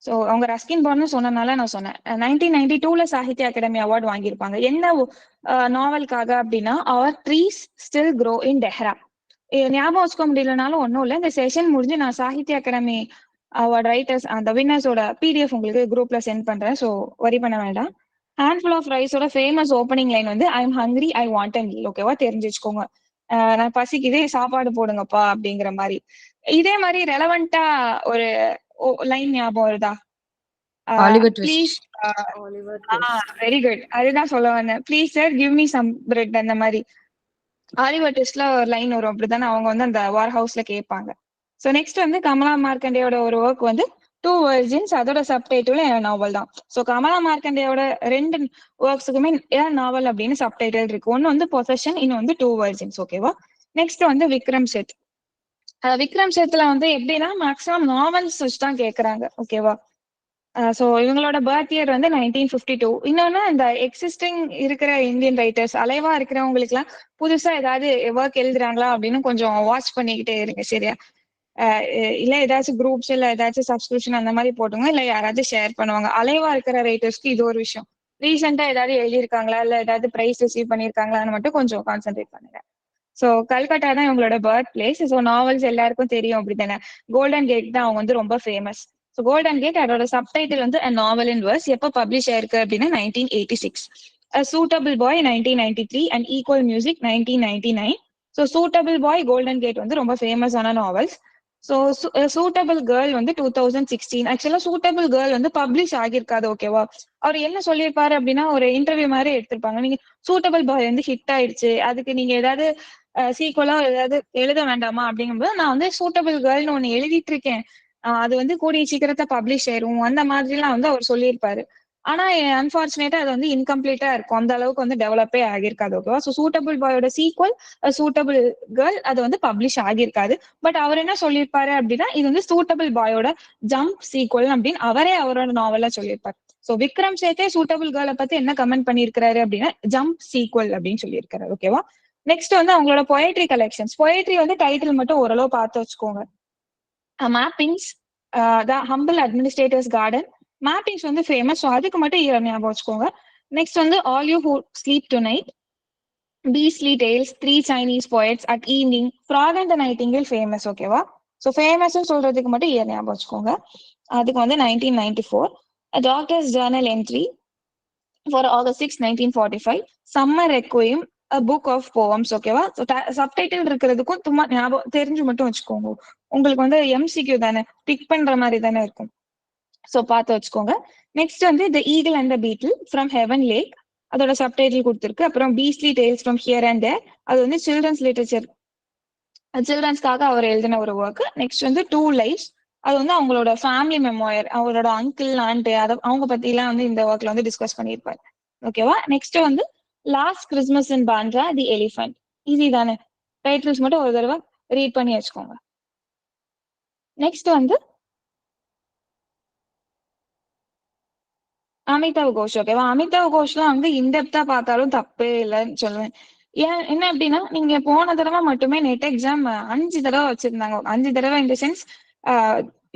சோ அவங்க ரஸ்கின் பாண்ட்னு சொன்னனால நான் சொன்னேன். 1992ல சாகித்ய அகாடமி அவார்டு வாங்கியிருப்பாங்க. என்ன நாவலுக்காக அப்படின்னா, அவர் trees still grow in Dehra. ஞாபகம் வச்சுக்க முடியலனாலும் ஒன்றும் இல்லை, இந்த செஷன் முடிஞ்சு நான் சாகித்ய அகாடமி அவார்ட் ரைட்டர்ஸ் அந்த வின்னர்ஸோட பிடிஎஃப் உங்களுக்கு குரூப்ல சென்ட் பண்றேன். ஸோ வரி பண்ண வேண்டாம். ஹேண்ட்ஃபுல் ஆஃப் ரைஸோட ஃபேமஸ் ஓப்பனிங் லைன் வந்து I am hungry, I want a meal. ஓகேவா? தெரிஞ்சு வச்சுக்கோங்க. நான் பசிக்குதே, சாப்பாடு போடுங்கப்பா அப்படிங்கிற மாதிரி. இதே மாதிரி ரெலவெண்டா ஒரு லைன் ஞாபகம் வருதா? ப்ளீஸ். Very good. அதுதான் சொல்ல வந்தேன். Please sir give me some bread. அந்த மாதிரி ஆலிவர் ட்விஸ்ட்ல ஒரு லைன் வரும். அப்படித்தானே அவங்க வந்து அந்த வார் ஹவுஸ்ல கேட்பாங்க. ஸோ நெக்ஸ்ட் வந்து கமலா மார்க்கண்டேயோட ஒரு ஒர்க் வந்து டூ வெர்ஜின்ஸ். அதோட சப்டைட்டிலும் என் நாவல் தான். ஸோ கமலா மார்க்கண்டேயோட 2 ஒர்க்ஸுக்குமே ஏன் நாவல் அப்படின்னு சப்டைட்டில் இருக்கு. ஒன்னு வந்து பொசஷன், இன்னும் வந்து டூ வெர்ஜின்ஸ். ஓகேவா? நெக்ஸ்ட் வந்து விக்ரம் சேத். விக்ரம் சேத்ல வந்து எப்படின்னா மேக்ஸிமம் நாவல்ஸ் வச்சு தான் கேட்கறாங்க. ஓகேவா? ஸோ இவங்களோட பர்த் இயர் வந்து 1952. இன்னொன்னு இந்த எக்ஸிஸ்டிங் இருக்கிற இந்தியன் ரைட்டர்ஸ் அலைவா இருக்கிறவங்களுக்கு எல்லாம் புதுசா ஏதாவது ஒர்க் எழுதுறாங்களா அப்படின்னு கொஞ்சம் வாட்ச் பண்ணிக்கிட்டே இருங்க. சரியா? இல்ல ஏதாச்சும் குரூப்ஸ் இல்ல ஏதாச்சும் சப்ஸ்கிரிப்ஷன் அந்த மாதிரி போட்டுங்க, இல்ல யாராவது ஷேர் பண்ணுவாங்க. அலைவா இருக்கிற ரைட்டர்ஸ்க்கு இது ஒரு விஷயம். ரீசெண்டா ஏதாவது எழுதியிருக்காங்களா இல்ல ஏதாவது பிரைஸ் ரிசீவ் பண்ணிருக்காங்களான்னு மட்டும் கொஞ்சம் கான்சென்ட்ரேட் பண்ணுங்க. சோ கல்கட்டா தான் இவங்களோட பர்த் பிளேஸ். ஸோ நாவல்ஸ் எல்லாருக்கும் தெரியும் அப்படித்தானே. கோல்டன் கேட் தான் அவங்க வந்து ரொம்ப ஃபேமஸ். ஸோ கோல்டன் கேட் அதோட சப்டைட்டில் வந்து A Novel in Verse. எப்போ பப்ளிஷ் ஆயிருக்கு அப்படின்னா 1986. A Suitable Boy 1993 and Equal Music 1999. So suitable boy, golden gate வந்து ரொம்ப ஃபேமஸான நாவல்ஸ். ஸோ சூட்டபிள் கேர்ள் வந்து 2016. ஆக்சுவலா சூட்டபிள் கேர்ள் வந்து பப்ளிஷ் ஆகியிருக்காது. ஓகேவா? அவர் என்ன சொல்லியிருப்பாரு அப்படின்னா, ஒரு இன்டர்வியூ மாதிரி எடுத்திருப்பாங்க. நீங்க சூட்டபிள் பாய் வந்து ஹிட் ஆயிடுச்சு, அதுக்கு நீங்க ஏதாவது சீக்குவலா ஏதாவது எழுத வேண்டாமா அப்படிங்கும்போது, நான் வந்து சூட்டபிள் கேர்ள்னு ஒண்ணு எழுதிட்டு இருக்கேன், அது வந்து கூடிய சீக்கிரத்தை பப்ளிஷ் ஆயிரும் அந்த மாதிரி எல்லாம் வந்து அவர் சொல்லியிருப்பாரு. ஆனா அன்பார்ச்சுனேட்டா அது வந்து இன்கம்ப்ளீட்டா இருக்கும். அந்த அளவுக்கு வந்து டெவலப்பே ஆகியிருக்காது. ஓகேவா? ஸோ சூட்டபிள் பாயோட சீக்வல் சூட்டபிள் கேர்ள் அது வந்து பப்ளிஷ் ஆகியிருக்காது. பட் அவர் என்ன சொல்லியிருப்பாரு அப்படின்னா, இது வந்து சூட்டபிள் பாயோட ஜம்ப் சீக்வல் அப்படின்னு அவரே அவரோட நாவலா சொல்லியிருப்பாரு. சோ விக்ரம் சேத்தே சூட்டபிள் கேர்ளை பத்தி என்ன கமெண்ட் பண்ணிருக்காரு அப்படின்னா, ஜம்ப் சீக்வல் அப்படின்னு சொல்லியிருக்காரு. ஓகேவா? நெக்ஸ்ட் வந்து அவங்களோட பொயட்ரி கலெக்ஷன்ஸ். பொயட்ரி வந்து டைட்டில் மட்டும் ஓரளவு பார்த்து வச்சுக்கோங்க. Mappings, the humble administrator's garden. Mappings வந்து ஃபேமஸ். ஸோ அதுக்கு மட்டும் ஞாபகம் வச்சுக்கோங்க. நெக்ஸ்ட் வந்து all you who sleep tonight, beastly tales, 3 Chinese poets at evening, frog and the nightingale famous. ஓகேவா? ஸோ ஃபேமஸ்ன்னு சொல்றதுக்கு மட்டும் இயர் ஞாபகம் வச்சுக்கோங்க. அதுக்கு வந்து 1994 doctor's journal entry for August 6, 1945 summer requiem a book of poems. ஓகேவா? சப்டைட்டில் இருக்கிறதுக்கும் சும்மா ஞாபகம் தெரிஞ்சு மட்டும் வச்சுக்கோங்க. உங்களுக்கு வந்து எம்சிக்யூ தானே, டிக் பண்ற மாதிரி தானே இருக்கும். ஸோ பார்த்து வச்சுக்கோங்க. நெக்ஸ்ட் வந்து the eagle and the beetle from heaven lake, அதோட சப்டைட்டில் கொடுத்துருக்கு. அப்புறம் beastly tales from here and there, அது வந்து சில்ட்ரன்ஸ் லிட்டரேச்சர், சில்ட்ரன்ஸ்க்காக அவர் எழுதின ஒரு ஒர்க். நெக்ஸ்ட் வந்து டூ லைஃப்ஸ், அது வந்து அவங்களோட ஃபேமிலி மெமோயர், அவரோட அங்கிள் ஆண்ட் அதை அவங்க பத்தி எல்லாம் வந்து இந்த ஒர்க்ல வந்து டிஸ்கஸ் பண்ணியிருப்பாரு. ஓகேவா? நெக்ஸ்ட் வந்து லாஸ்ட் கிறிஸ்மஸ் இன் பாண்ட்ரா தி எலிஃபண்ட். ஈஸி தானே, டைட்டில்ஸ் மட்டும் ஒரு தடவை ரீட் பண்ணி வச்சுக்கோங்க. நெக்ஸ்ட் வந்து அமிதாவ் கோஷ். ஓகேவா? அமிதாவ் கோஷ்லாம் வந்து இன்டெப்தா பார்த்தாலும் தப்பே இல்லைன்னு சொல்லுவேன். ஏன் என்ன அப்படின்னா, நீங்க போன தடவை மட்டுமே நெட் எக்ஸாம் 5 தடவை வச்சிருந்தாங்க. 5 தடவை இந்த சென்ஸ்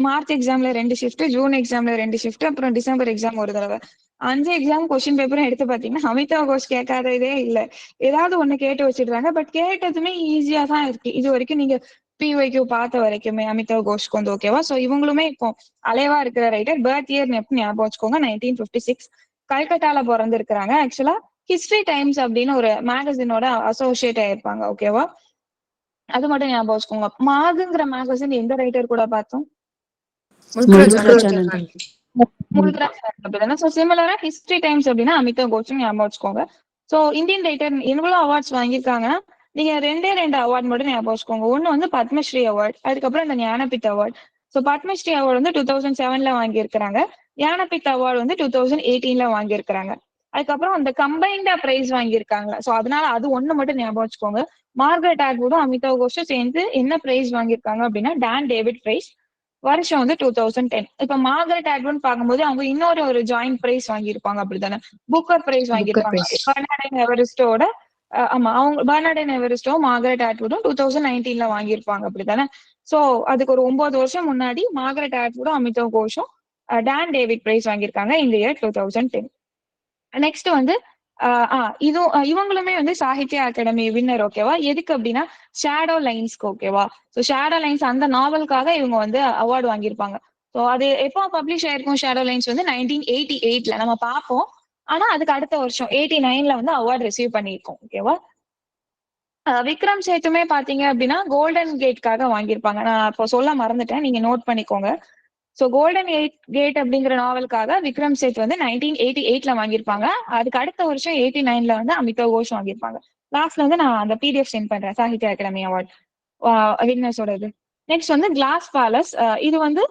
மார்ச் எக்ஸாம்ல 2 ஷிஃப்ட், ஜூன் எக்ஸாம்ல 2 ஷிஃப்ட், அப்புறம் டிசம்பர் எக்ஸாம் ஒரு தடவை. 5 எக்ஸாம் கொஸ்டின் பேப்பரும் எடுத்து பாத்தீங்கன்னா அமிதாவ் கோஷ் கேட்காத இதே இல்ல. ஏதாவது ஒண்ணு கேட்டு வச்சிடுறாங்க. பட் கேட்டதுமே ஈஸியா தான் இருக்கு இது வரைக்கும். நீங்க பிஒய்க்யூ பார்த்த வரைக்குமே அமிதாவ் கோஷ்க்கு வந்து. ஓகேவா? சோ இவங்களுமே இப்போ அலைவா இருக்கிற ரைட்டர். பர்த் இயர் ஞாபகம் வச்சுக்கோங்க, 1956. கல்கட்டால பிறந்து இருக்கிறாங்க. ஆக்சுவலா ஹிஸ்டரி டைம்ஸ் அப்படின்னு ஒரு மேகசினோட அசோசியேட் ஆயிருப்பாங்க. ஓகேவா? அது மட்டும் ஞாபகம் வச்சுக்கோங்க. மாகுங்கிற மேகசின் எந்த ரைட்டர் கூட பார்த்தோம்? முல்கராஜானந்தன். முல்கராஜ் அப்படிதானே. ஸோ சிமிலரா ஹிஸ்டரி டைம்ஸ் அப்படின்னா அமிதாவ் கோஷ் ஞாபகம் வச்சுக்கோங்க. ஸோ இந்தியன் ரைட்டர் எவ்வளவு அவார்ட்ஸ் வாங்கியிருக்காங்கன்னா, நீங்க 2 அவார்ட் மட்டும் ஞாபகம் வச்சுக்கோங்க. ஒன்னு வந்து பத்மஸ்ரீ அவார்ட், அதுக்கப்புறம் இந்த ஞானபீட் அவார்ட். ஸோ பத்மஸ்ரீ அவார்டு வந்து 2007 வாங்கியிருக்கிறாங்க. ஞானபீட் அவார்டு வந்து 2018 வாங்கியிருக்கிறாங்க. அதுக்கப்புறம் அந்த கம்பைண்டா பிரைஸ் வாங்கியிருக்காங்க. ஸோ அதனால அது ஒண்ணு மட்டும் ஞாபகம் வச்சுக்கோங்க. மார்கரெட் ஆட்வுடும் அமிதாவ் கோஷும் சேர்ந்து என்ன பிரைஸ் வாங்கியிருக்காங்க அப்படின்னா டான் டேவிட் பிரைஸ். வருஷம் வந்து 2010. இப்ப மார்கரெட் ஆட்வுட் பார்க்கும்போது அவங்க இன்னொரு ஒரு ஜாயிண்ட் பிரைஸ் வாங்கியிருப்பாங்க அப்படித்தானே, புக்கர் பிரைஸ் வாங்கியிருப்பாங்க. பெர்னார்டின் எவரிஸ்டோட ஆமா, அவங்க பெர்னார்டின் எவரிஸ்டோ மார்கரெட் ஆட்வுடும் 2019 வாங்கியிருப்பாங்க அப்படித்தானே. சோ அதுக்கு ஒரு 9 வருஷம் முன்னாடி மார்கரெட் ஆட்வுடும் அமிதாவ் கோஷும் டான் டேவிட் பிரைஸ் வாங்கியிருக்காங்க இந்த இயர் 2010. நெக்ஸ்ட் வந்து இவங்களுமே வந்து சாகித்ய அகாடமி வின்னர். ஓகேவா? எதுக்கு அப்படின்னா ஷேடோ லைன்ஸ்க்கு. ஓகேவா? ஸோ ஷேடோ லைன்ஸ் அந்த நாவலுக்காக இவங்க வந்து அவார்டு வாங்கியிருப்பாங்க. ஸோ அது எப்போ பப்ளிஷ் ஆயிருக்கும்? ஷேடோ லைன்ஸ் வந்து 1988 நம்ம பார்ப்போம். ஆனா அதுக்கு அடுத்த வருஷம் 89 வந்து அவார்டு ரிசீவ் பண்ணியிருக்கோம். ஓகேவா? விக்ரம் சேத்துமே பாத்தீங்க அப்படின்னா கோல்டன் கேட்காக வாங்கியிருப்பாங்க. நான் இப்போ சொல்ல மறந்துட்டேன், நீங்க நோட் பண்ணிக்கோங்க. ஸோ கோல்டன் கேட் அப்படிங்கிற நாவலுக்காக விக்ரம் சேத் வந்து 1988 வாங்கியிருப்பாங்க. அதுக்கு அடுத்த வருஷம் 89 வந்து அமிதாவ் கோஷ் வாங்கியிருப்பாங்க. லாஸ்ட்ல வந்து நான் அந்த பிடிஎஃப் சென்ட் பண்றேன், சாகித்ய அகாடமி அவார்ட் வின்னர்ஸோடது. நெக்ஸ்ட் வந்து கிளாஸ் பேலஸ். இது வந்து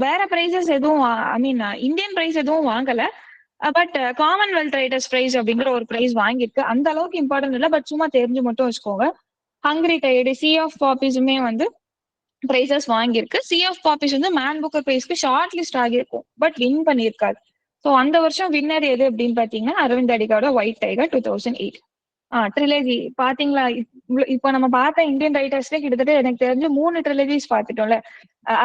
வேற பிரைசஸ் எதுவும், ஐ மீன் இந்தியன் பிரைஸ் எதுவும் வாங்கல. பட் காமன்வெல்த் ரைட்டர்ஸ் பிரைஸ் அப்படிங்கிற ஒரு பிரைஸ் வாங்கியிருக்கு. அந்த அளவுக்கு இம்பார்ட்டன்ட் இல்லை, பட் சும்மா தெரிஞ்சு மட்டும் வச்சுக்கோங்க. ஹங்கிரி டைடு, சி ஆஃப் பாப்பிஸுமே வந்து பிரைசஸ் வாங்கியிருக்கு. சி ஆஃப் பாப்பிஸ் வந்து மேன் புக்கர் பிரைஸ்க்கு ஷார்ட் லிஸ்ட் ஆகியிருக்கும், பட் வின் பண்ணியிருக்காரு. ஸோ அந்த வருஷம் வின்னர் எது அப்படின்னு பாத்தீங்கன்னா அரவிந்த் அடிகாவோட ஒயிட் டைகர் 2008. ட்ரிலஜி பாத்தீங்களா? இப்போ நம்ம பார்த்த இந்தியன் ரைட்டர்ஸ்ல கிட்டத்தட்ட எனக்கு தெரிஞ்சு 3 ட்ரிலஜிஸ் பார்த்துட்டோம்ல.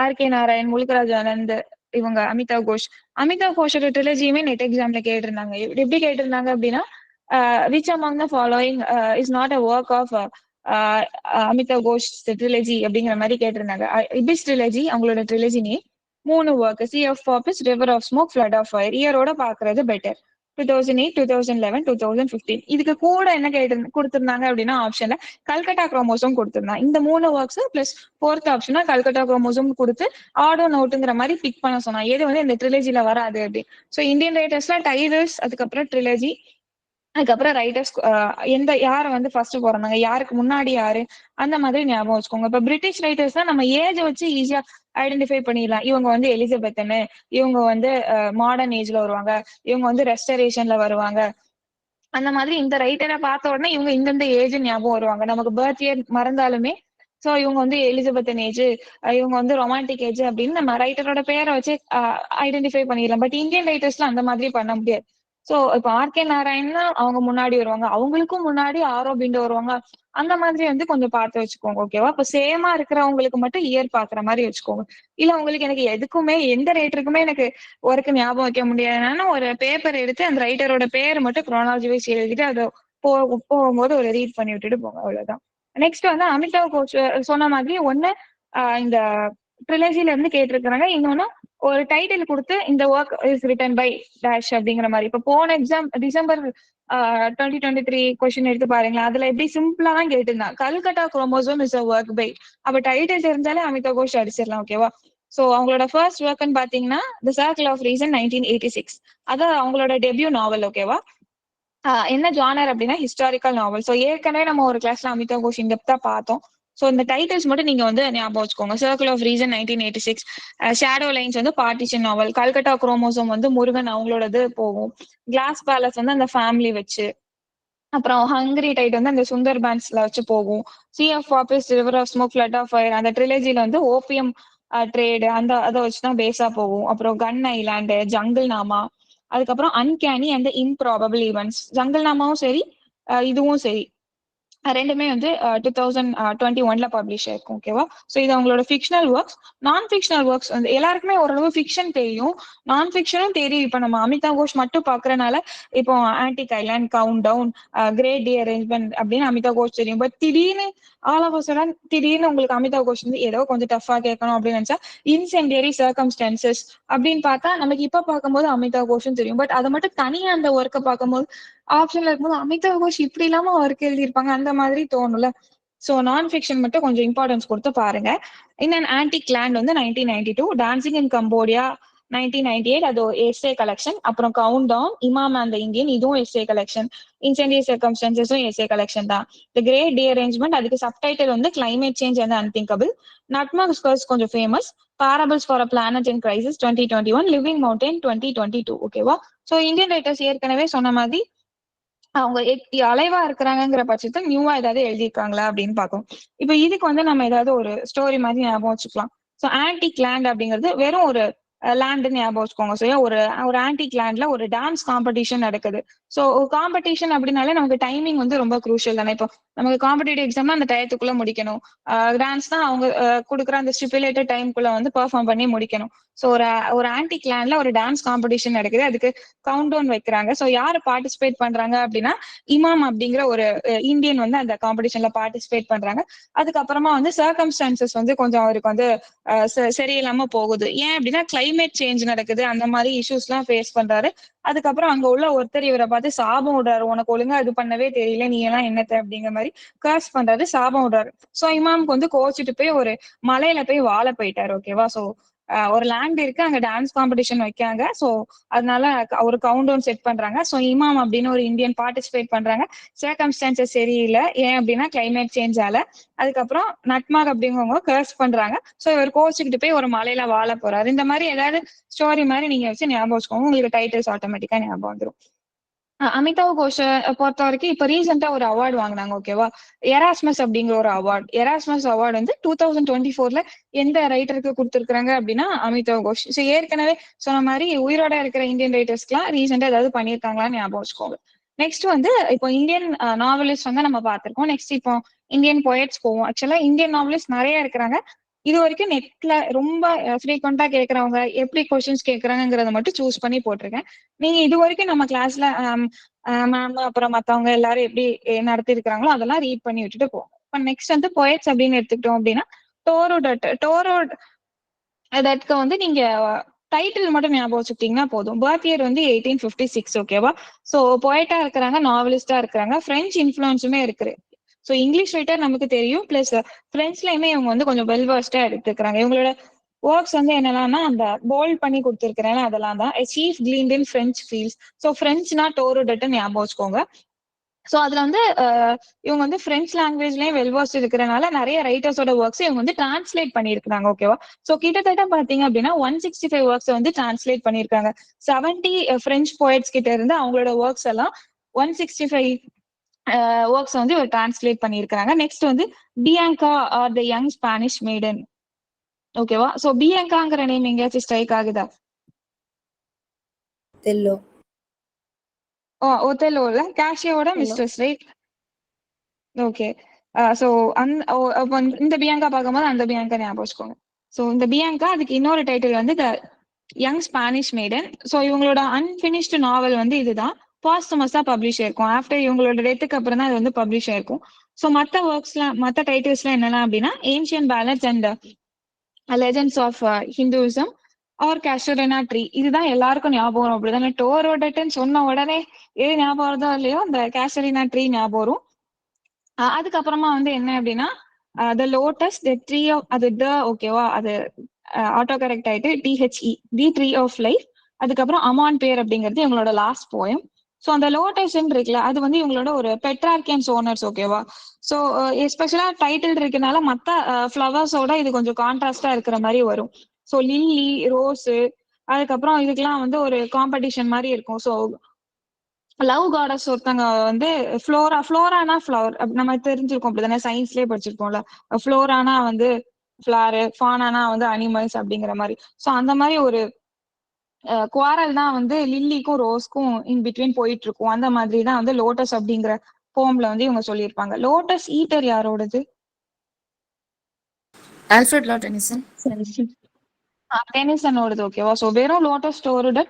ஆர்.கே. நாராயண், முல்கராஜ் ஆனந்த், இவங்க அமிதாவ் கோஷ். அமிதாவ் கோஷோட ட்ரிலஜியுமே நெட் எக்ஸாம்ல கேட்டிருந்தாங்க. எப்படி கேட்டிருந்தாங்க அப்படின்னா which among the following is not a work of Amitav Ghosh trilogy அப்படிங்கிற மாதிரி கேட்டிருந்தாங்க. இபிஸ் ட்ரிலஜி அவங்களோட trilogy name. 3 work, sea of poppies, river of smoke, flood of fire. இயரோட பாக்குறது பெட்டர். 2008, 2011, 2015. இதுக்கு கூட என்ன கொடுத்திருந்தாங்க அப்படின்னா ஆப்ஷன்ல கல்கட்டா குரோமோசோம் கொடுத்திருந்தாங்க. இந்த 3 ஒர்க்ஸ் பிளஸ் 4th ஆப்ஷனா கல்கட்டா குரோமோசோம் கொடுத்து ஆடோ நோட்டுங்கிற மாதிரி பிக் பண்ண சொன்னா. எது வந்து இந்த ட்ரிலஜில வராது அப்படி. ஸோ இந்தியன் ரைட்டர்ஸ்ல டைலர்ஸ், அதுக்கப்புறம் ட்ரிலஜி, அதுக்கப்புறம் ரைட்டர்ஸ் யாரை வந்து ஃபர்ஸ்ட் பிறந்தாங்க, யாருக்கு முன்னாடி யாரு, அந்த மாதிரி ஞாபகம் வச்சுக்கோங்க. இப்ப பிரிட்டிஷ் ரைட்டர்ஸ் தான் நம்ம ஏஜ் வச்சு ஈஸியா ஐடென்டிஃபை பண்ணிடலாம். இவங்க வந்து எலிசபெத்னு, இவங்க வந்து மாடர்ன் ஏஜ்ல வருவாங்க, இவங்க வந்து ரெஸ்டரேஷன்ல வருவாங்க. அந்த மாதிரி இந்த ரைட்டரை பார்த்த உடனே இவங்க இந்தந்த ஏஜ் ஞாபகம் வருவாங்க. நமக்கு பர்த் இயர் மறந்தாலுமே சோ இவங்க வந்து எலிசபெத்தன் ஏஜ், இவங்க வந்து ரொமான்டிக் ஏஜ் அப்படின்னு நம்ம ரைட்டரோட பேரை வச்சு ஐடென்டிஃபை பண்ணிடலாம். பட் இந்தியன் ரைட்டர்ஸ்ல அந்த மாதிரி பண்ண முடியாது. சோ இப்ப ஆர்.கே. நாராயண் அவங்க முன்னாடி வருவாங்க, அவங்களுக்கும் முன்னாடி ஆரோபிண்டோ வருவாங்க. அந்த மாதிரி வந்து கொஞ்சம் பார்த்து வச்சுக்கோங்க. ஓகேவா? இப்ப சேமா இருக்கிறவங்களுக்கு மட்டும் இயர் பாக்குற மாதிரி வச்சுக்கோங்க. இல்ல உங்களுக்கு எனக்கு எதுக்குமே எந்த ரைட்டருக்குமே எனக்கு ஒர்க்கு ஞாபகம் வைக்க முடியாதுன்னா ஒரு பேப்பர் எடுத்து அந்த ரைட்டரோட பேர் மட்டும் குரோனாலஜி வைஸ் எழுதிட்டு அதை போகும்போது ஒரு ரீட் பண்ணி விட்டுட்டு போங்க. அவ்வளவுதான். நெக்ஸ்ட் வந்து அமிதாவ் கோஷ் சொன்ன மாதிரி ஒண்ணு இந்த ட்ரிலஜில இருந்து கேட்டிருக்கிறாங்க. இன்னொன்னு ஒரு டைட்டில் கொடுத்து இந்த work is written by dash அப்படிங்கிற மாதிரி. இப்ப போன எக்ஸாம் டிசம்பர் 2023 கொஸ்டின் எடுத்து பாருங்களேன். அதுல எப்படி சிம்பிளா தான் கேட்டிருந்தான், Calcutta chromosome is a work by. அப்ப டைட்டில் தெரிஞ்சாலே அமிதா கோஷ் அடிச்சிடலாம். ஓகேவா? சோ அவங்களோட ஃபர்ஸ்ட் ஒர்க்னு பாத்தீங்கன்னா தி சர்க்கிள் ஆஃப் ரீசன் 1986. அது அவங்களோட டெபியூ நாவல். ஓகேவா? என்ன ஜானர் அப்படின்னா ஹிஸ்டாரிக்கல் நாவல். ஸோ ஏற்கனவே நம்ம ஒரு கிளாஸ்ல அமிதா கோஷ் இன்டெப்தா பார்த்தோம். ஸோ இந்த டைட்டில்ஸ் மட்டும் நீங்க வந்து ஞாபகம் வச்சுக்கோங்க. Circle of reason 1986, shadow lines வந்து பார்ட்டிஷன் நாவல், கல்கட்டா குரோமோசோம் வந்து முருகன் அவங்களோடது போகும், கிளாஸ் பேலஸ் வந்து அந்த ஃபேமிலி வச்சு, அப்புறம் ஹங்கரி டைட் வந்து அந்த சுந்தர் பேண்ட்ஸ்ல வச்சு போகும், sea of poppies, river of smoke, flood of fire அந்த ட்ரிலஜில வந்து ஓபியம் ட்ரேடு அந்த அதை வச்சுதான் பேஸா போகும். அப்புறம் கன் ஐலாண்டு, ஜங்கிள் நாமா, அதுக்கப்புறம் uncanny and improbable events. Jungle நாமாவும் சரி இதுவும் சரி ரெண்டுமே வந்து 2021 பப்ளிஷ் ஆயிருக்கும். ஓகேவா? ஸோ இது அவங்களோட ஃபிக்ஷனல் ஒர்க்ஸ். நான் ஃபிக்ஷனல் ஒர்க்ஸ் வந்து எல்லாருக்குமே ஓரளவு ஃபிக்ஷன் தெரியும், நான் ஃபிக்ஷனும் தெரியும். இப்ப நம்ம அமிதா கோஷ் மட்டும் பாக்குறதுனால இப்போ antique island, countdown, great derangement அப்படின்னு அமிதா கோஷ் தெரியும். பட் திடீர்னு ஆல் ஆஃப் அ சடன் திடீர்னு உங்களுக்கு அமிதா கோஷ் வந்து ஏதோ கொஞ்சம் டஃபா கேட்கணும் அப்படின்னு நினைச்சா இன்சென்டியரி சர்க்கம்ஸ்டான்சஸ் அப்படின்னு பார்த்தா நமக்கு இப்ப பார்க்கும்போது அமிதா கோஷும் தெரியும். பட் அதை மட்டும் தனியா அந்த ஒர்க்கை பார்க்கும்போது ஆப்ஷன்ல இருக்கும்போது அமிதா கோஷ் இப்படி இல்லாம ஒர்க் எழுதியிருப்பாங்க அந்த மாதிரி தோணும்ல. சோ நான் ஃபிக்ஷன் மட்டும் கொஞ்சம் இம்பார்ட்டன்ஸ் கொடுத்து பாருங்க. இன்னும் ஆன்டிக் லேண்ட் வந்து 1992, டான்சிங் இன் கம்போடியா 1998 அது எஸ்ஏ கலெக்ஷன், அப்புறம் countdown, imam and Indian இதுவும் எஸ்ஏ கலெக்ஷன், இன்சென்டியரி சர்க்கம்ஸ்டான்சஸும் எஸ்ஏ கலெக்ஷன் தான். தி கிரேட் டி அரேஞ்ச்மெண்ட் அதுக்கு சப்டைட்டில் வந்து climate change and unthinkable, nutmeg curse கொஞ்சம் famous, parables for a planet in crisis 2021, living mountain 2022. ஓகேவா? சோ இந்தியன் ரைட்டர்ஸ் ஏற்கனவே சொன்ன மாதிரி அவங்க அலைவா இருக்கிறாங்கிற பட்சத்தில் நியூவா ஏதாவது எழுதியிருக்காங்களா அப்படின்னு பார்க்கணும். இப்ப இதுக்கு வந்து நம்ம ஏதாவது ஒரு ஸ்டோரி மாதிரி ஞாபகம் வச்சுக்கலாம். ஸோ ஆன்டிக் லேண்ட் அப்படிங்கிறது வெறும் ஒரு லேண்டுன்னு ஞாபகம் வச்சுக்கோங்க. ஸோ ஒரு ஒரு ஆன்டிக் லேண்ட்ல ஒரு டான்ஸ் காம்படிஷன் நடக்குது. ஸோ காம்படிஷன் அப்படின்னாலே நமக்கு டைமிங் வந்து ரொம்ப குரூஷியல் தானே. இப்போ நமக்கு காம்படிட்டிவ் எக்ஸாம்னா அந்த டயத்துக்குள்ள முடிக்கணும், டான்ஸ் தான் அவங்க கொடுக்குற அந்த ஸ்டிபுலேட்டட் டைம்குள்ள வந்து பெர்ஃபார்ம் பண்ணி முடிக்கணும். ஸோ ஒரு ஆன்டிக் லேண்ட்ல ஒரு டான்ஸ் காம்படிஷன் நடக்குது, அதுக்கு கவுண்ட் டவுன் வைக்கிறாங்க. ஸோ யாரு பார்ட்டிசிபேட் பண்றாங்க அப்படின்னா இமாம் அப்படிங்கிற ஒரு இந்தியன் வந்து அந்த காம்படிஷன்ல பார்ட்டிசிபேட் பண்றாங்க. அதுக்கப்புறமா வந்து சர்க்கம்ஸ்டான்சஸ் வந்து கொஞ்சம் அவருக்கு வந்து சரியில்லாம போகுது. ஏன் அப்படின்னா கிளைமேட் சேஞ்ச் நடக்குது, அந்த மாதிரி இஷ்யூஸ் எல்லாம் ஃபேஸ் பண்றாரு. அதுக்கப்புறம் அங்க உள்ள ஒருத்தர் இவரை பார்த்து சாபம் விடுறாரு, உனக்கு ஒழுங்கா இது பண்ணவே தெரியல, நீ எல்லாம் என்னத்த அப்படிங்கிற மாதிரி கர்ஸ் பண்றாரு, சாபம் விடுறாரு. சோ இமாமுக்கு வந்து கோச்சிட்டு போய் ஒரு மலையில போய் வாழ போயிட்டாரு. ஓகேவா? சோ ஒரு லேண்ட் இருக்கு, அங்க டான்ஸ் காம்படிஷன் வைக்காங்க. சோ அதனால ஒரு கவுண்ட் டவுன் செட் பண்றாங்க. சோ இமாம் அப்படின்னு ஒரு இந்தியன் பார்ட்டிசிபேட் பண்றாங்க. சர்க்கம்ஸ்டான்சஸ் சரியில்லை, ஏன் அப்படின்னா கிளைமேட் சேஞ்ச் ஆல. அதுக்கப்புறம் நட்மாக் அப்படிங்கிறவங்க கர்ஸ் பண்றாங்க. சோ இவர் கோச்சுக்கிட்டு போய் ஒரு மலையில வாழ போறாரு. இந்த மாதிரி ஏதாவது ஸ்டோரி மாதிரி நீங்க வச்சு ஞாபகம் வச்சுக்கோங்க, உங்களுக்கு டைட்டில்ஸ் ஆட்டோமேட்டிக்கா ஞாபகம் வந்துடும். அமிதாவ் கோஷ பொறுத்த வரைக்கும் இப்ப ரீசெண்டா ஒரு அவார்டு வாங்கினாங்க. ஓகேவா? எராஸ்மஸ் அப்படிங்கிற ஒரு அவார்டு. எராஸ்மஸ் அவார்டு வந்து 2024 எந்த ரைட்டருக்கு கொடுத்திருக்காங்க அப்படின்னா அமிதாவ் கோஷ். ஸோ ஏற்கனவே சொன்ன மாதிரி உயிரோட இருக்கிற இந்தியன் ரைட்டர்ஸ்க்குலாம் ரீசெண்டா ஏதாவது பண்ணியிருக்காங்களான்னு ஞாபகம் வச்சுக்கோங்க. நெக்ஸ்ட் வந்து இப்போ இந்தியன் நாவலிஸ்ட் வந்து நம்ம பார்த்திருக்கோம். நெக்ஸ்ட் இப்போ இந்தியன் போயட்ஸ் போவோம். ஆக்சுவலா இந்தியன் நாவலிஸ்ட் நிறைய இருக்கிறாங்க. இது வரைக்கும் நெட்ல ரொம்ப ஃப்ரீக்வெண்டா கேட்கறவங்க எப்படி கொஸ்டின்ஸ் கேட்கறாங்கிறத மட்டும் சூஸ் பண்ணி போட்டிருக்கேன். நீங்க இது வரைக்கும் நம்ம கிளாஸ்ல மேம் அப்புறம் மத்தவங்க எல்லாரும் எப்படி நடத்தி இருக்கிறாங்களோ அதெல்லாம் ரீட் பண்ணி விட்டுட்டு போவோம். இப்ப நெக்ஸ்ட் வந்து போயட்ஸ் அப்படின்னு எடுத்துக்கிட்டோம் அப்படின்னா டோரோ தட்க்கு வந்து நீங்க டைட்டில் மட்டும் ஞாபகம் வச்சுக்கிட்டீங்கன்னா போதும். பர்த் இயர் வந்து 1856. ஓகேவா? சோ போயட்டா இருக்கிறாங்க, நாவலிஸ்டா இருக்கிறாங்க, பிரெஞ்சு இன்ஃபுளுன்ஸுமே இருக்கு. சோ இங்கிலீஷ் ரைட்டர் நமக்கு தெரியும், பிளஸ் பிரெஞ்சுலயுமே இவங்க வந்து கொஞ்சம் வெல் வர்ஸ்டா எடுத்துக்கிறாங்க. இவங்களோட ஒர்க்ஸ் வந்து என்னெல்லாம்னா அந்த போல்ட் பண்ணி கொடுத்துருக்கிறேன் அதெல்லாம் தான். சீஃப் கிளீன்ட் இன் பிரெஞ்ச் ஃபீல்ட்ஸ். ஸோ பிரெஞ்சுனா டோரோடட்னு ஞாபகம் வச்சுக்கோங்க. சோ அதுல வந்து இவங்க வந்து பிரெஞ்சு லாங்குவேஜ்லயும் வெல்வர்ஸ் இருக்கிறனால நிறைய ரைட்டர்ஸோட ஒர்க்ஸ் இவங்க வந்து டிரான்ஸ்லேட் பண்ணிருக்காங்க. ஓகேவா? சோ கிட்டத்தட்ட பாத்தீங்க அப்படின்னா 165 ஒர்க்ஸ் வந்து டிரான்ஸ்லேட் பண்ணிருக்காங்க. 70 பிரெஞ்சு போயட்ஸ் கிட்ட இருந்து அவங்களோட ஒர்க்ஸ் எல்லாம் 165 ஒர்க்ஸ் வந்து இவர் டிரான்ஸ்லேட் பண்ணியிருக்காங்க. நெக்ஸ்ட் வந்து Bianca R the young Spanish maiden. ஓகேவா? சோ பியாங்காங்கிற நேம் எங்கேயாச்சும் ஸ்ட்ரைக் ஆகுதா? தெல்லோ. ஒத்தேலோல கேஷியோட மிஸ்ட்ரஸ், ரைட்? ஓகே. சோ இந்த பியாங்கா பார்க்கும்போது அந்த பியாங்கா ஞாபகம் வச்சுக்கோங்க. சோ இந்த பியாங்கா அதுக்கு இன்னொரு டைட்டில் வந்து the young Spanish maiden. So இவங்களோட அன்பினிஷ்டு நாவல் வந்து இதுதான். பாஸ்டமஸா பப்ளிஷ் ஆயிருக்கும். ஆஃப்டர் இவங்களோட டெத்துக்கு அப்புறம் தான் அது வந்து பப்ளிஷ் ஆயிருக்கும். சோ மத்த ஒர்க்ஸ்லாம் மத்த டைட்டில்ஸ்லாம் என்னெல்லாம் அப்படின்னா ancient ballads and legends of Hinduism our casuarina tree. இதுதான் எல்லாருக்கும் ஞாபகம் வரும். அப்படிதானே டோரோடட்ன்னு சொன்ன உடனே எது ஞாபகம் வருதோ இல்லையோ அந்த கேஷரினா ட்ரீ ஞாபகம் வரும். அதுக்கப்புறமா வந்து என்ன அப்படின்னா the lotus the tree of அது த ஓகேவா, அது ஆட்டோ கரெக்ட் ஆயிட்டு T H E the tree of life. அதுக்கப்புறம் அமான் பேர் அப்படிங்கிறது இவங்களோட லாஸ்ட் போயம். ஸோ அந்த லோட்டஸ் இருக்குல்ல அது வந்து இவங்களோட ஒரு பெட்ரார்கியன்ஸ் ஓனர்ஸ் ஓகேவா. ஸோ எஸ்பெஷலா டைட்டில் இருக்கனால மற்ற ஃப்ளவர்ஸோட இது கொஞ்சம் கான்ட்ராஸ்டா இருக்கிற மாதிரி வரும். ஸோ லில்லி ரோஸு அதுக்கப்புறம் இதுக்கெல்லாம் வந்து ஒரு காம்படிஷன் மாதிரி இருக்கும். ஸோ லவ் காடஸ் ஒருத்தங்க வந்து ஃப்ளோரானா ஃப்ளவர் நம்ம தெரிஞ்சிருக்கோம் அப்படிதானே, சயின்ஸ்லயே படிச்சிருக்கோம்ல. ஃப்ளோரானா வந்து ஃபிளாரு, ஃபானானா வந்து அனிமல்ஸ் அப்படிங்கிற மாதிரி. ஸோ அந்த மாதிரி ஒரு குவாரல் தான் வந்து லில்லிக்கும் ரோஸ்க்கும் இன் பிட்வீன் போயிட்டு இருக்கும். அந்த மாதிரி தான் வந்து லோட்டஸ் அப்படிங்கிற போம்ல வந்து இவங்க சொல்லியிருப்பாங்க. லோட்டஸ் ஈட்டர் யாரோடது? Alfred Lord Tennyson. டெனிசனோடது ஓகேவா. ஸோ வெறும் லோட்டஸ் ஸ்டோரோட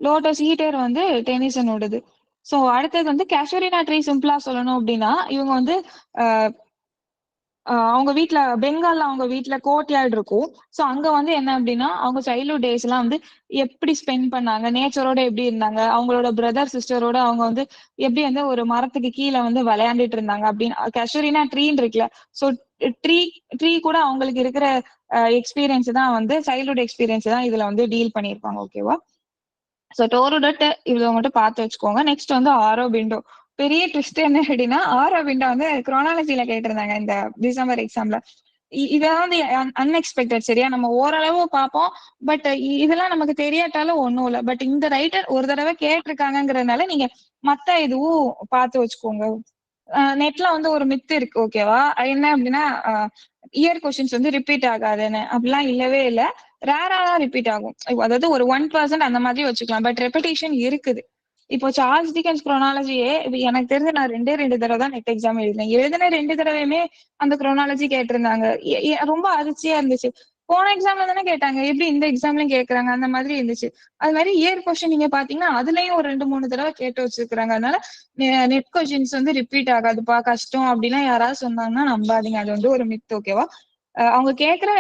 லோட்டஸ் ஈட்டர் வந்து டெனிசனோடது. ஸோ அடுத்தது வந்து கேஷரினா ட்ரீ சிம்பிளா சொல்லணும் அப்படின்னா இவங்க வந்து அவங்க வீட்டுல பெங்கால்ல அவங்க வீட்டுல கோர்ட்யார்ட் இருக்கும். ஸோ அங்க வந்து என்ன அப்படின்னா அவங்க சைல்ட்ஹுட் டேஸ் எல்லாம் வந்து எப்படி ஸ்பெண்ட் பண்ணாங்க, நேச்சரோட எப்படி இருந்தாங்க, அவங்களோட பிரதர் சிஸ்டரோட அவங்க வந்து எப்படி வந்து ஒரு மரத்துக்கு கீழே வந்து விளையாண்டுட்டு இருந்தாங்க அப்படின்னு கேஷரினா ட்ரீன்னு இருக்குல்ல. ஸோ ட்ரீ ட்ரீ கூட அவங்களுக்கு இருக்கிற எக்ஸ்பீரியன்ஸ் தான் வந்து சைல்ட்ஹுட் எக்ஸ்பீரியன்ஸ் தான் இதுல வந்து டீல் பண்ணியிருப்பாங்க ஓகேவா. ஸோ டோரோடட் இவ்வளவு மட்டும் பார்த்து வச்சுக்கோங்க. நெக்ஸ்ட் வந்து ஆரோபிண்டோ. பெரிய ட்விஸ்ட் என்ன அப்படின்னா ஆரோபிண்டோ வந்து குரோனாலஜில கேட்டிருந்தாங்க இந்த டிசம்பர் எக்ஸாம்ல. இதெல்லாம் வந்து அன்எக்ஸ்பெக்டட் சரியா. நம்ம ஓரளவு பார்ப்போம் பட் இதெல்லாம் நமக்கு தெரியாட்டாலும் ஒண்ணும் இல்லை. பட் இந்த ரைட்டர் ஒரு தடவை கேட்டிருக்காங்கிறதுனால நீங்க மத்த இதுவும் பார்த்து வச்சுக்கோங்க. நெட்ல வந்து ஒரு மித்து இருக்கு ஓகேவா. என்ன அப்படின்னா இயர் கொஸ்டின்ஸ் வந்து ரிப்பீட் ஆகாதுன்னு. அப்படிலாம் இல்லவே இல்லை, ரேரா தான் ரிப்பீட் ஆகும். அதாவது ஒரு 1% அந்த மாதிரி வச்சுக்கலாம். பட் ரெப்பிடேஷன் இருக்குது. இப்போ சார்ல்ஸ் டிக்கன்ஸ் குரோனாலஜியே எனக்கு தெரிஞ்சு நான் 2 தடவை தான் நெட் எக்ஸாம் எழுதினேன். எழுதின 2 தடவையுமே அந்த குரோனாலஜி கேட்டிருந்தாங்க. ரொம்ப அதிர்ச்சியா இருந்துச்சு. போன எக்ஸாம்ல தானே கேட்டாங்க, எப்படி இந்த எக்ஸாம்லயும் கேட்கறாங்க அந்த மாதிரி இருந்துச்சு. அது மாதிரி இயர் கொஸ்டின் நீங்க பாத்தீங்கன்னா அதுலயும் ஒரு 2-3 தடவை கேட்டு வச்சிருக்காங்க. அதனால நெட் கொஸ்டின்ஸ் வந்து ரிப்பீட் ஆகாதுப்பா கஷ்டம் அப்படிலாம் யாராவது சொன்னாங்கன்னா நம்பாதீங்க. அது வந்து ஒரு மித் ஓகேவா. அவங்க கேட்கிற